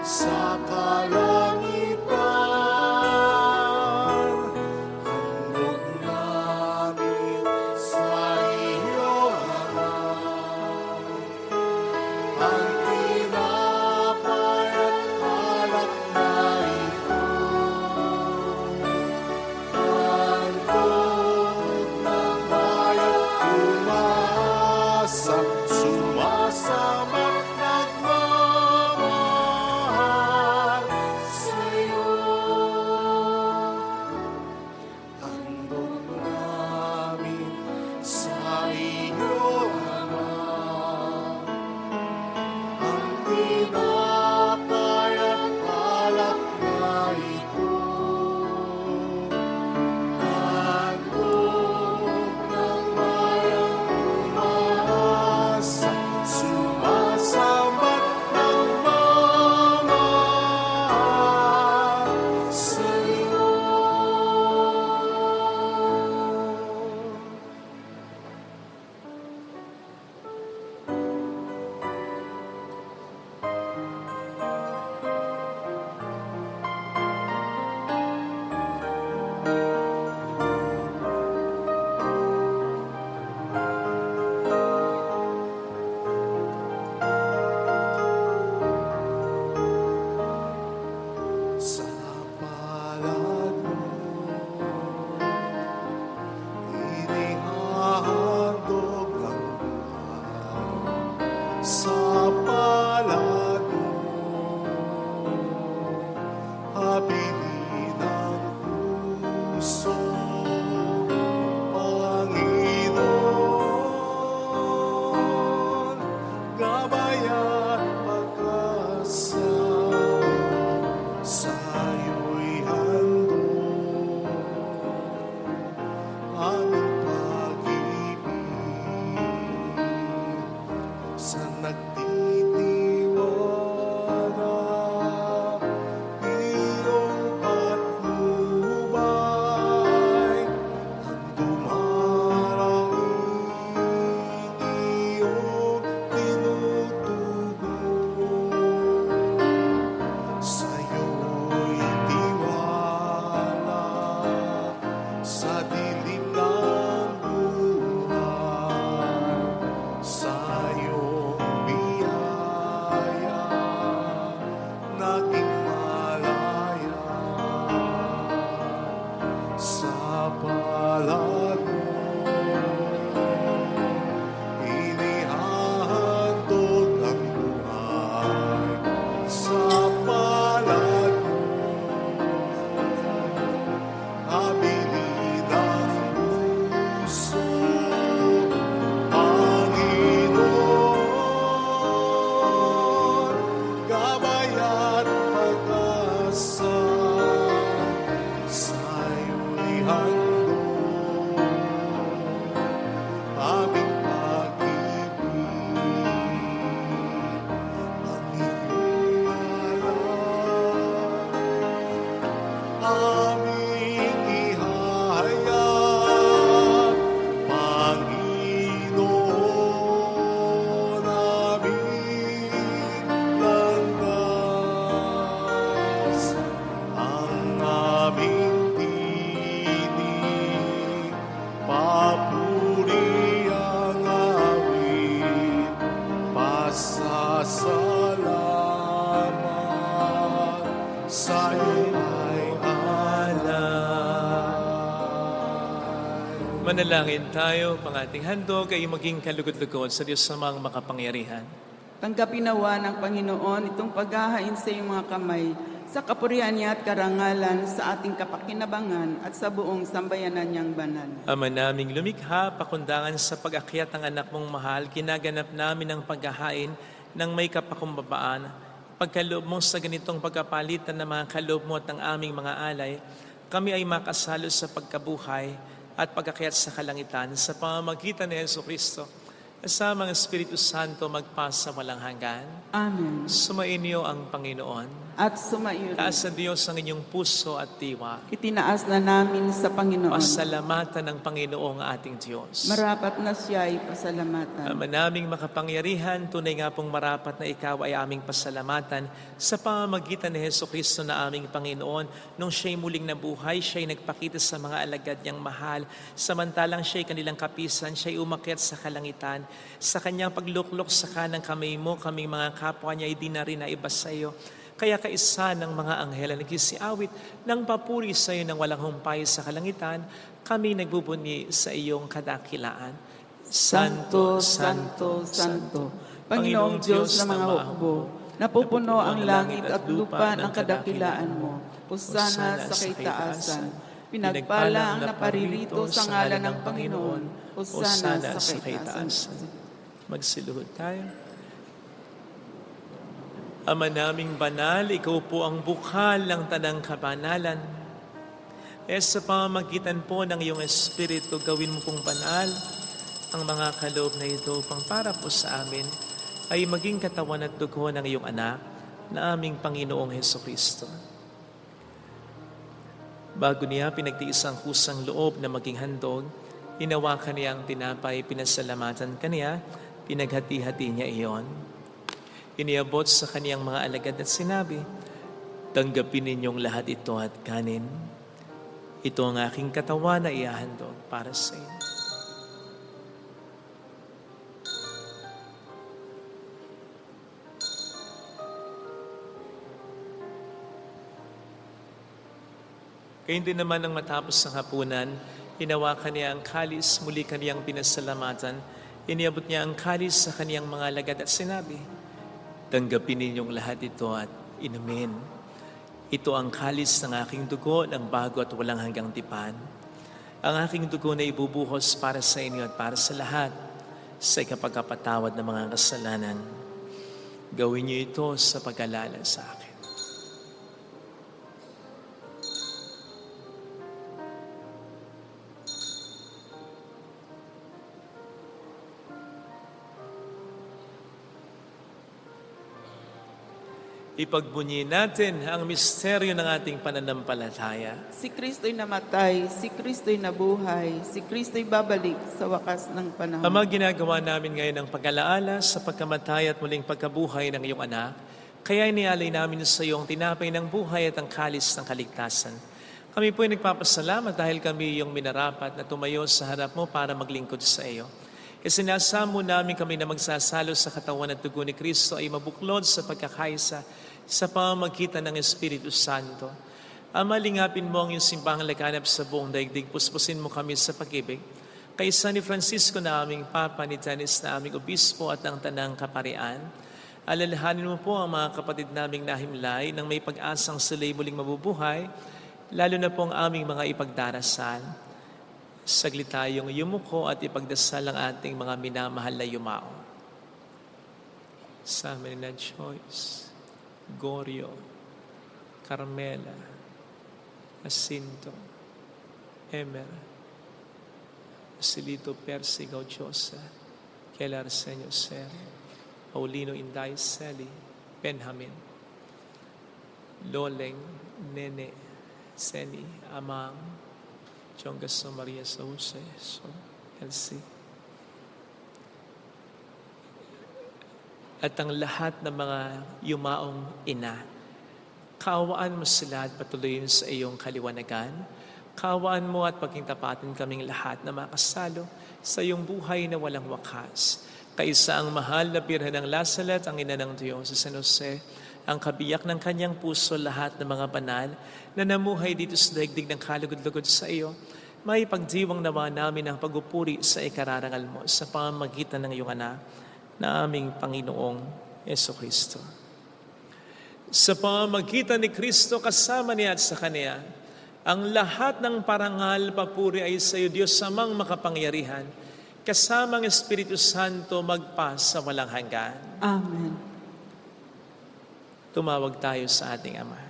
sa kalangitan. Handog namin sa iyo, Ama, ang tinapay at alak na ito. Handog ng bayang umaasa, sumasamat nagmamahal sa'yo. Handog namin sa iyo, Ama, ang tinapay at alak na ito. Handog ng bayang umaasa, sumasamat nagmamahal sa'yo. Sa palad mo, inihahandog ang buhay. Sa palad mo, habilin ang puso, Panginoon, gabay at pag-asa. Sa'yo'y handog aming pag-ibig sa nagtitiwala, iyong patnubay ang dumaranging iyong tinutugon. Sa'yo'y tiwala sa dilim ng buhay, sa'yong biyaya naging malaya. Sa palad mo, inihahandog ang buhay. Sa palad mo, habilin ang puso, Panginoon, gabay at pag-asa. Sa'yo'y handog aming pag-ibig, ang iyong ngalan aming ihahayag, Panginoon, aming landas, ang aming tinig, papuri ang awit, pasasalamat sa'yo ay alay. Manalangin tayo, ang ating handog ay maging kalugod-lugod sa Diyos namang makapangyarihan. Tanggapin nawa ng Panginoon itong paghahain sa iyong mga kamay sa kapurihan niya at karangalan sa ating kapakinabangan at sa buong sambayanan niyang banal. Ama naming lumikha, pakundangan sa pag-akyat ng anak mong mahal, ginaganap namin ang paghahain ng may kapakumbabaan. Pagkaloob mo sa ganitong pagkapalitan ng mga kaloob mo at ng aming mga alay, kami ay makasalo sa pagkabuhay at pag-akyat sa kalangitan sa pamamagitan ni Jesucristo kasama ang Espiritu Santo magpasa walang hanggan. Amen. Sumainyo ang Panginoon. At sumaiyo rin. Taas sa Diyos ang inyong puso at diwa. Itinaas na namin sa Panginoon. Pasalamatan ng Panginoong ating Diyos. Marapat na siya ay pasalamatan. Ama naming makapangyarihan, tunay nga pong marapat na ikaw ay aming pasalamatan sa pamamagitan ni Hesukristo na aming Panginoon. Nung siya'y muling nabuhay, siya'y nagpakita sa mga alagad niyang mahal. Samantalang siya'y kanilang kapisan, siya'y umakyat sa kalangitan. Sa kanyang pagluklok sa kanang kamay mo, kaming mga kapwa niya ay di na rin naiba sa iyo. Kaya kaisa ng mga anghel na nagsisiawit ng papuri sa iyo ng walang humpay sa kalangitan, kami nagbubuni sa iyong kadakilaan. Santo, Santo, Santo, Panginoong Diyos ng mga hukbo, napupuno ang langit at lupa ng kadakilaan mo. Hosana sa kaitaasan. Pinagpala ang naparirito sa ngalan ng Panginoon. Hosana sa kaitaasan. Magsiluhod tayo. Ama naming banal, ikaw po ang bukal ng tanang kabanalan. Sa pamamagitan po ng iyong Espiritu, gawin mo pong banal ang mga kaloob na ito upang para po sa amin ay maging katawan at dugo ng iyong anak na aming Panginoong Hesukristo. Bago niya pinagtiis ang kusang loob na maging handog, hinawakan niya ang tinapay, pinasalamatan kaniya, pinaghati-hati niya iyon. Iniabot sa kaniyang mga alagad at sinabi, tanggapin ninyong lahat ito at kanin. Ito ang aking katawan na ihahandog para sa inyo. Kaya din naman ang matapos ng hapunan, hinawakan niya ang kalis, muli kaniyang pinasalamatan. Iniabot niya ang kalis sa kaniyang mga alagad at sinabi, tanggapin ninyong lahat ito at inumin. Ito ang kalis ng aking dugo ng bago at walang hanggang tipan. Ang aking dugo na ibubuhos para sa inyo at para sa lahat sa ikapagkapatawad ng mga kasalanan. Gawin niyo ito sa pag-alala sa akin. Ipagbunyi natin ang misteryo ng ating pananampalataya. Si Kristo'y namatay, si Kristo'y nabuhay, si Kristo'y babalik sa wakas ng panahon. Ama, ginagawa namin ngayon ang pag-alaala sa pagkamatay at muling pagkabuhay ng iyong anak. Kaya inialay namin sa iyo ang tinapay ng buhay at ang kalis ng kaligtasan. Kami po ay nagpapasalamat dahil kami yung minarapat na tumayo sa harap mo para maglingkod sa iyo. Kasi nasamo namin kami na magsasalo sa katawan at dugo ni Kristo ay mabuklod sa pagkakaisa sa pamamagitan ng Espiritu Santo. Ama, lingapin mo ang iyong simbahang laganap sa buong daigdig. Puspusin mo kami sa pag-ibig. Kaysa ni Francisco na aming Papa, ni Tanis na aming Obispo at ang Tanang Kaparian. Alalahanin mo po ang mga kapatid naming nahimlay nang may pag-asang sila'y muling mabubuhay, lalo na po ang aming mga ipagdarasal. Saglit tayong yumuko at ipagdasal ang ating mga minamahal na yumao. Sa amin na Joyce, Gorio, Carmela, Jacinto, Emer, Silito Percy Gaudiosa, Kelar Arsenio Ser, Paulino Inday Sally, Benjamin, Loleng, Nene, Seni, Amang, Chongaso Maria Sauce, Elsie. At ang lahat ng mga yumaong ina, kaawaan mo sila at patuloyin sa iyong kaliwanagan. Kaawaan mo at pagkingtapatin kaming lahat na makasalo sa iyong buhay na walang wakas. Kaisa ang mahal na birhen ng Lazaret, ang ina ng Diyos, si San Jose, ang kabiyak ng kanyang puso, lahat ng mga banal na namuhay dito sa daigdig ng kalugod-lugod sa iyo, may pagdiwang nawa namin ang pagupuri sa ikararangal mo sa pamamagitan ng iyong anak na aming Panginoong Jesucristo. Sa pamamagitan ni Kristo kasama niya at sa Kanya, ang lahat ng parangal, papuri ay sa iyo, Diyos Amang makapangyarihan, kasama ang Espiritu Santo magpa sa walang hanggan. Amen. Tumawag tayo sa ating Ama.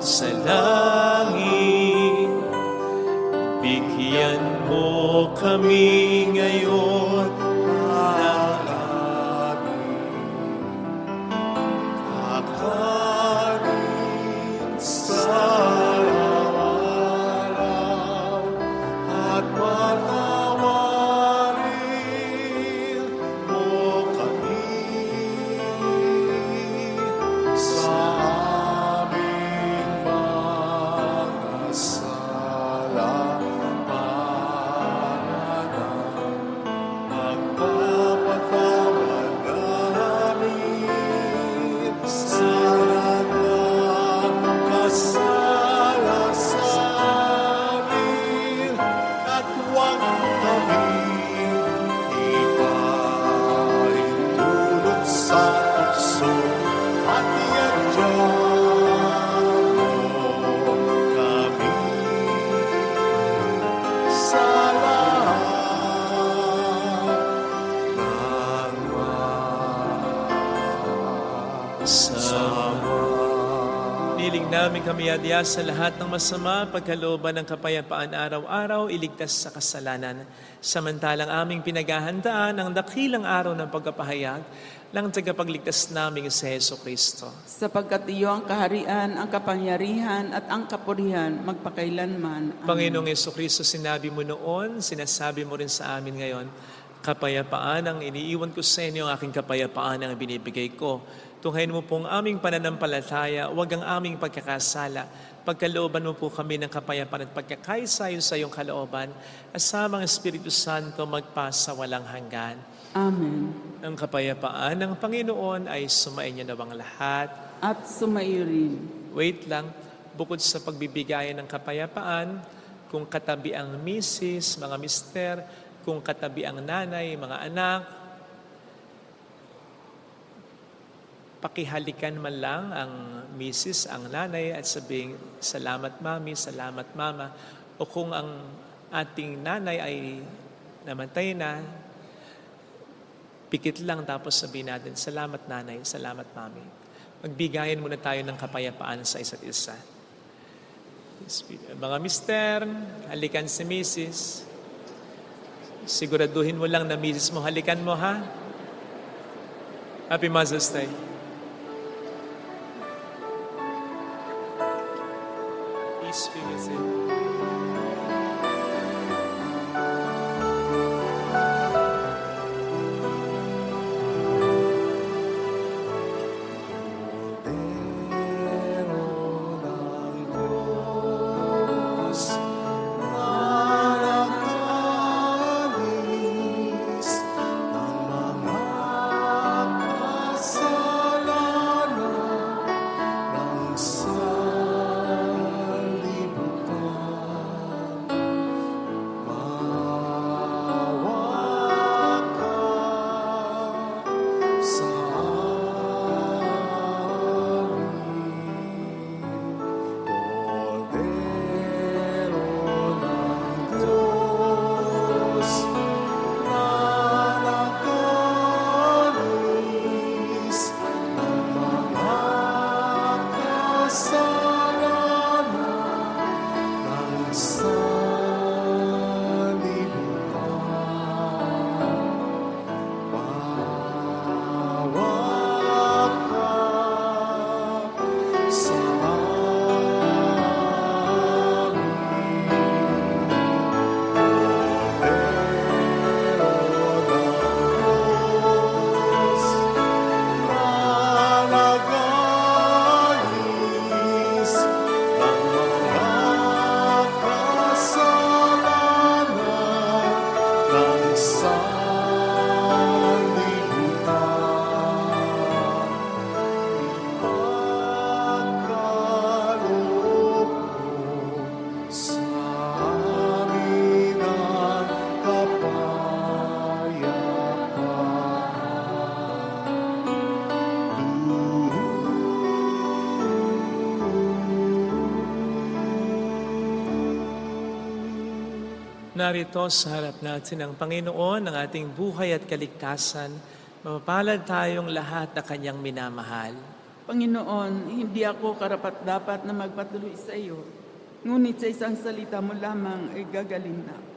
sa langit. Bigyan mo kami ngayon ng kakanin sa araw-araw at patawarin mo kami sa aming mga sala para magpapatawad namin sa lahat ng kasala sa amin at huwag kaming ipahintulot sa tukso at iadyan mo kami sa lahat ng Sama. Niling namin kami adya sa lahat ng masama, pagkalooban ng kapayapaan araw-araw, iligtas sa kasalanan. Samantalang aming pinaghahandaan ang dakilang araw ng pagkapahayag ng tagapagligtas naming si Heso Kristo. Sapagkat iyo ang kaharian, ang kapangyarihan at ang kapurihan magpakailanman. Amen. Panginoong Heso Kristo, sinabi mo noon, sinasabi mo rin sa amin ngayon, kapayapaan ang iniiwan ko sa inyo, ang aking kapayapaan ang binibigay ko. Tunghayin mo pong aming pananampalataya, huwag ang aming pagkakasala. Pagkalooban mo po kami ng kapayapaan at pagkakaisayon sa iyong kalooban, asamang Espiritu Santo magpasa walang hanggan. Amen. Ang kapayapaan ng Panginoon ay sumainyo nawang lahat. At sumaiyo rin. Wait lang, bukod sa pagbibigayan ng kapayapaan, kung katabi ang misis, mga mister, kung katabi ang nanay, mga anak, pakihalikan man lang ang misis, ang nanay at sabing, salamat mami, salamat mama. O kung ang ating nanay ay namatay na, pikit lang tapos sabihin natin, salamat nanay, salamat mami. Magbigayan muna tayo ng kapayapaan sa isa't isa. Mga mister, halikan si misis. Siguraduhin mo lang na misis mo, halikan mo ha. Happy Mother's Day. Peace be with you. Narito sa harap natin ang Panginoon, ang ating buhay at kaligtasan. Mapapalad tayong lahat na Kanyang minamahal. Panginoon, hindi ako karapat-dapat na magpatuloy sa iyo, ngunit sa isang salita mo lamang ay gagaling na ako.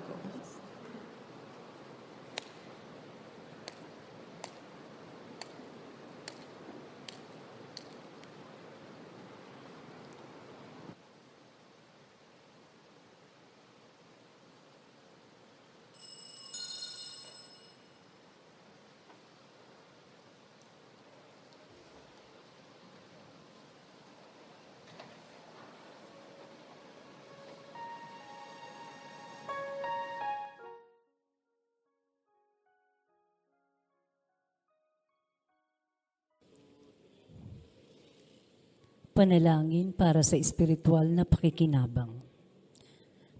Panalangin para sa espiritual na pakikinabang.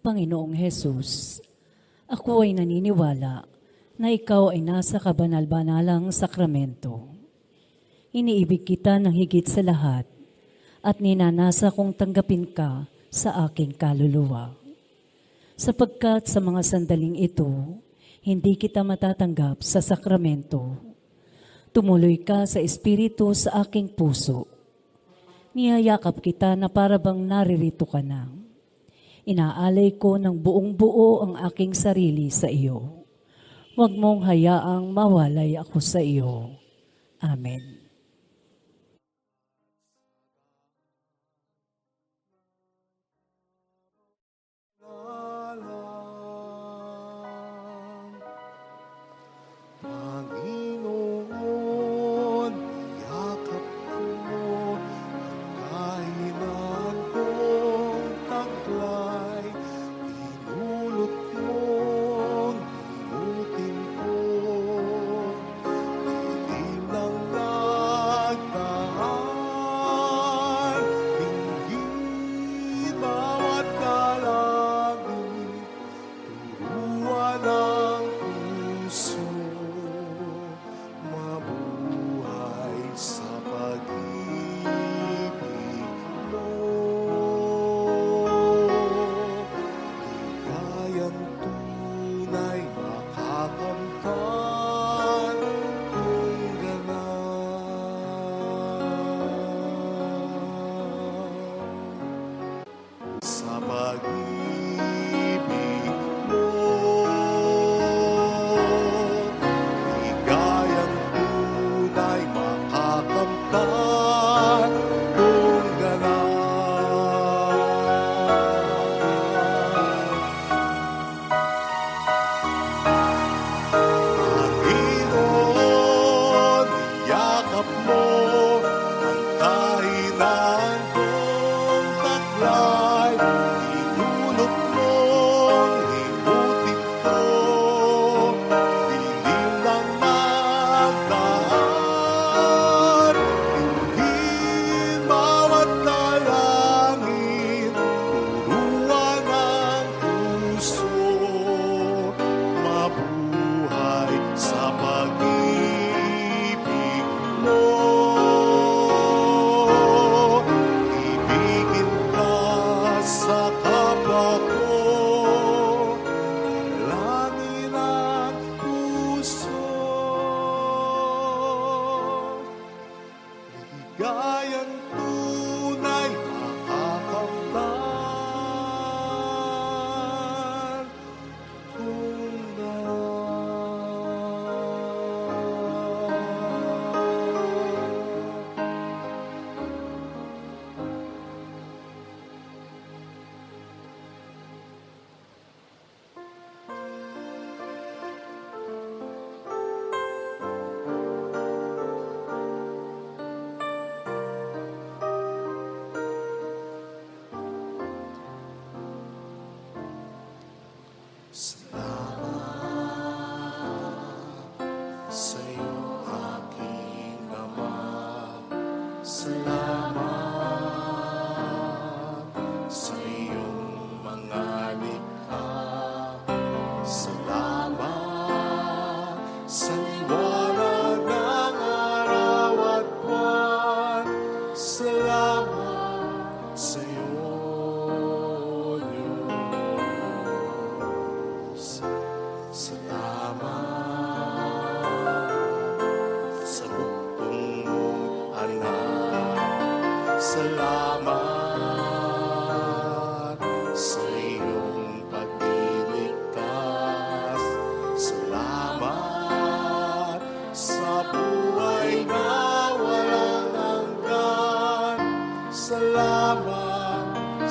Panginoong Hesus, ako ay naniniwala na ikaw ay nasa kabanal-banalang sakramento. Iniibig kita ng higit sa lahat at ninanasa kong tanggapin ka sa aking kaluluwa. Sapagkat sa mga sandaling ito, hindi kita matatanggap sa sakramento. Tumuloy ka sa espiritu sa aking puso. Niyayakap kita na parabang naririto ka na. Inaalay ko ng buong buo ang aking sarili sa iyo. Huwag mong hayaang mawalay ako sa iyo. Amen. Panginoon, yakap ko ang kahinan kong taglay. Pinulot mong limutin ko, dilim ng nagdaan. Hinggit bawat dalangin, turuan ang puso, mabuhay sa pag-ibig mo. Ligayang tunay makakamtan kung ganap. Sa pag-ibig mo, ligayang tunay makakamtan kung ganap. Panginoon, yakap mo ang kahinan kong taglay. Inulot mong limutin ko, dilim ng nagdaan. Hinggit bawat dalangin, turuan ang puso, mabuhay sa pag-ibig mo. Ibigin ka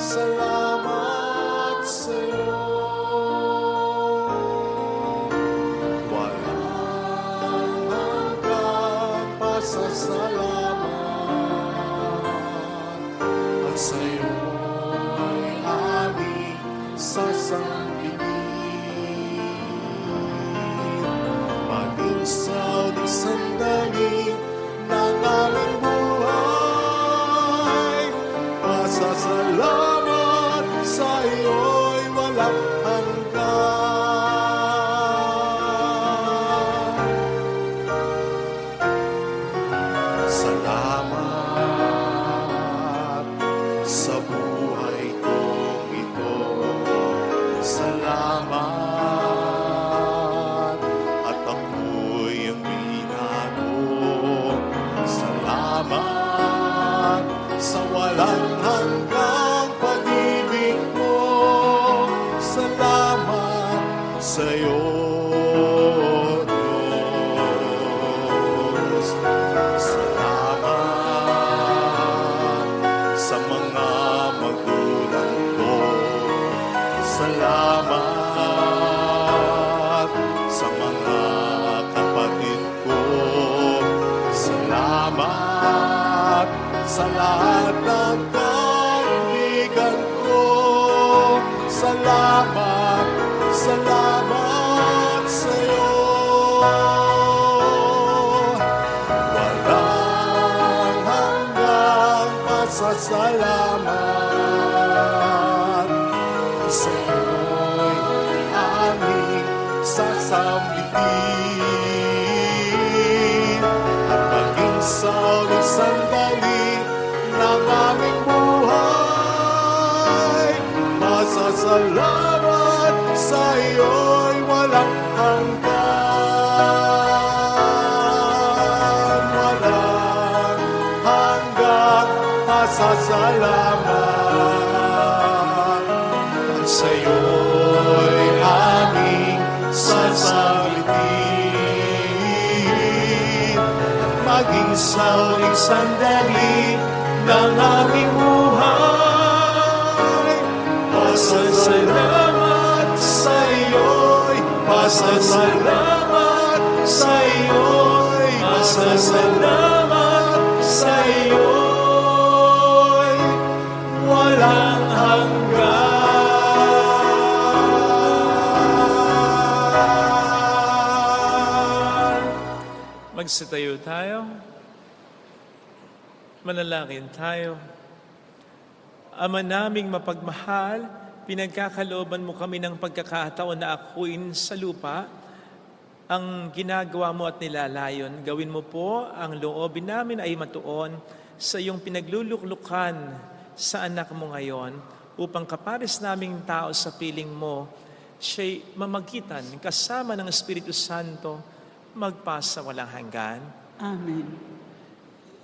salamat sa'yo. Walang hanggang pasasalamat at sa'yo'y aming sasambihin. Maging sa uling sandali ng aming buhay, pasasalamat sa'yo'y walang hanggan. Salamat sa buhay kong ito. Salamat at ako'y ang binago. Salamat sa walang hanggang pag-ibig mo. Salamat sa'yo, Diyos. Salamat sa mga magulang ko. Salamat sa mga kapatid ko. Salamat sa lahat ng kaibigan ko. Salamat, salamat sa'yo. Walang hanggang pasasalamat sa'yo'y aming sasambitin. At maging sa uling sandali ng aming buhay, masasalamat sa'yo'y walang hanggan. Walang hanggang pasasalamat at sa'yo'y aming sasambitin. Maging sa uling sandali ng aming buhay, pasasalamat sa'yo'y, pasasalamat sa'yo'y, pasasalamat sa'yo'y walang hanggan. Magsitayo tayo. Manalangin tayo. Ama naming mapagmahal, pinagkakalooban mo kami ng pagkakataon na akuin sa lupa ang ginagawa mo at nilalayon. Gawin mo po ang loobin namin ay matuon sa iyong pinagluluklukan sa anak mo ngayon upang kapares naming tao sa piling mo, siya'y mamagitan kasama ng Espiritu Santo magpasa walang hanggan. Amen.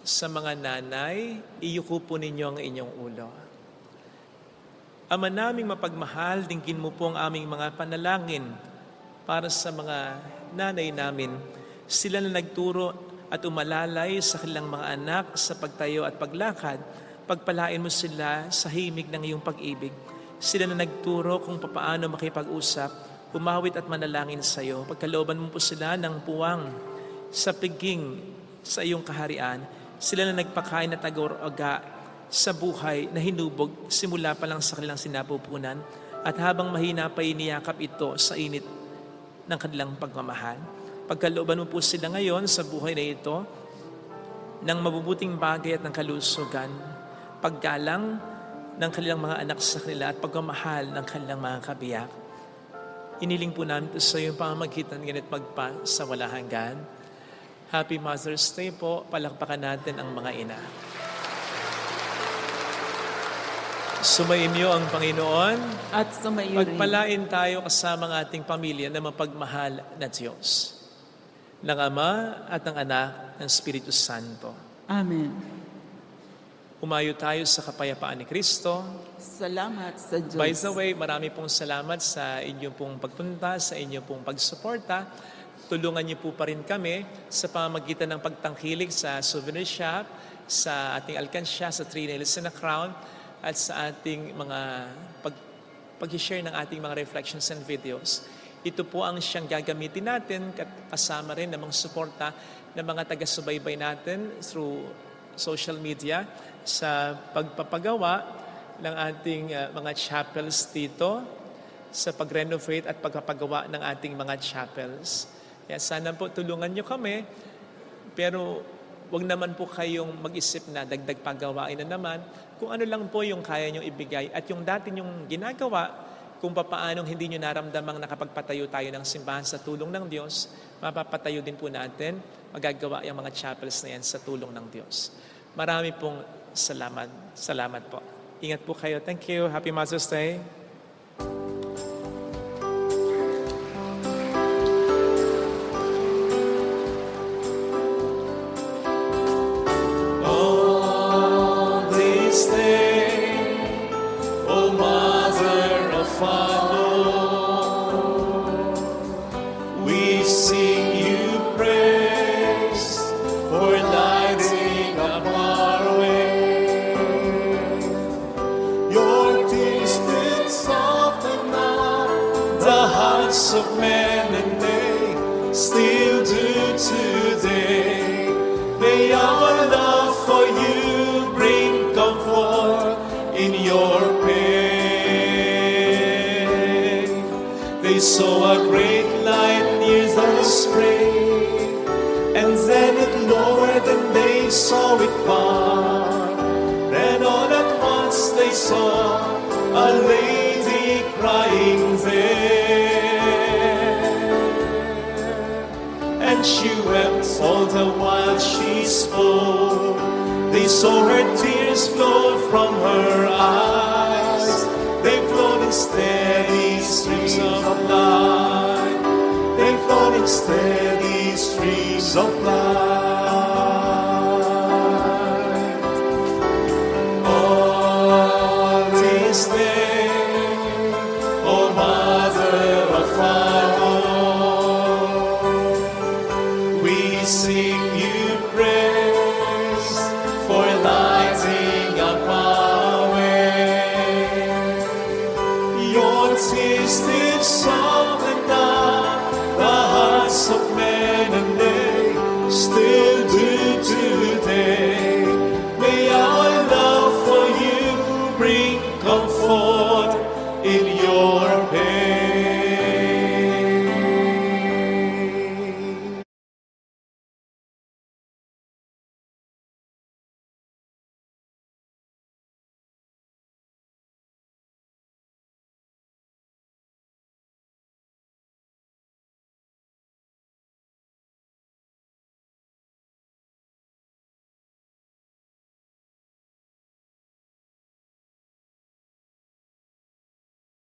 Sa mga nanay, iyuko po ninyo ang inyong ulo. Ama naming mapagmahal, dinggin mo po ang aming mga panalangin para sa mga nanay namin. Sila na nagturo at umalalay sa kanilang mga anak sa pagtayo at paglakad. Pagpalain mo sila sa himig ng iyong pag-ibig. Sila na nagturo kung paano makipag-usap, umawit at manalangin sa iyo. Pagkalooban mo po sila ng puwang sa piging sa iyong kaharian. Sila na nagpakain at agor-aga sa buhay na hinubog simula pa lang sa kanilang sinapupunan at habang mahina pa iniyakap ito sa init ng kanilang pagmamahal. Pagkalooban mo po sila ngayon sa buhay na ito ng mabubuting bagay at ng kalusugan, paggalang ng kanilang mga anak sa kanila at pagmamahal ng kanilang mga kabiyak. Iniling po namin ito sa iyong pamamagitan ganit magpa sa wala hanggan. Happy Mother's Day po. Palakpakan natin ang mga ina. Sumainyo ang Panginoon At sumayo rin. pagpalain tayo kasama ng ating pamilya na mapagmahal na Diyos, ng Ama at ng Anak ng Espiritu Santo. Amen. Umayo tayo sa kapayapaan ni Kristo. Salamat sa Diyos. By the way, marami pong salamat sa inyong pong pagpunta, sa inyong pong pagsuporta. Tulungan niyo po pa rin kami sa pamamagitan ng pagtangkilik sa souvenir shop, sa ating alkansya, sa 3 Nails and a Crown. at sa ating mga pag-share ng ating mga reflections and videos. Ito po ang siyang gagamitin natin kasama rin ng mga suporta ng mga taga-subaybay natin through social media sa pagpapagawa ng ating mga chapels dito, sa pag-renovate at pagpapagawa ng ating mga chapels. Kaya sana po tulungan nyo kami, pero wag naman po kayong mag-isip na dagdag paggawain na naman. Kung ano lang po yung kaya nyo ibigay at yung dati nyong ginagawa, kung paanong hindi nyo naramdamang nakapagpatayo tayo ng simbahan sa tulong ng Diyos, mapapatayo din po natin, magagawa yung mga chapels na yan sa tulong ng Diyos. Marami pong salamat. Salamat po. Ingat po kayo. Thank you. Happy Mother's Day. On this day, O Mother of Father, we sing you praise for lighting up our way. Your tears did soften up the hearts of men, and they still do today. May our love for you bring comfort in your pain. They saw a great light near the spring, and then it lowered and they saw it part. Then all at once they saw a lady crying there, and she wept all the while she spoke. They saw her tears flow from her eyes. They flowed in steady streams of light. They flowed in steady streams of light. On this day, O Mother of Father, we sing you praise for lighting up our way. Your tears did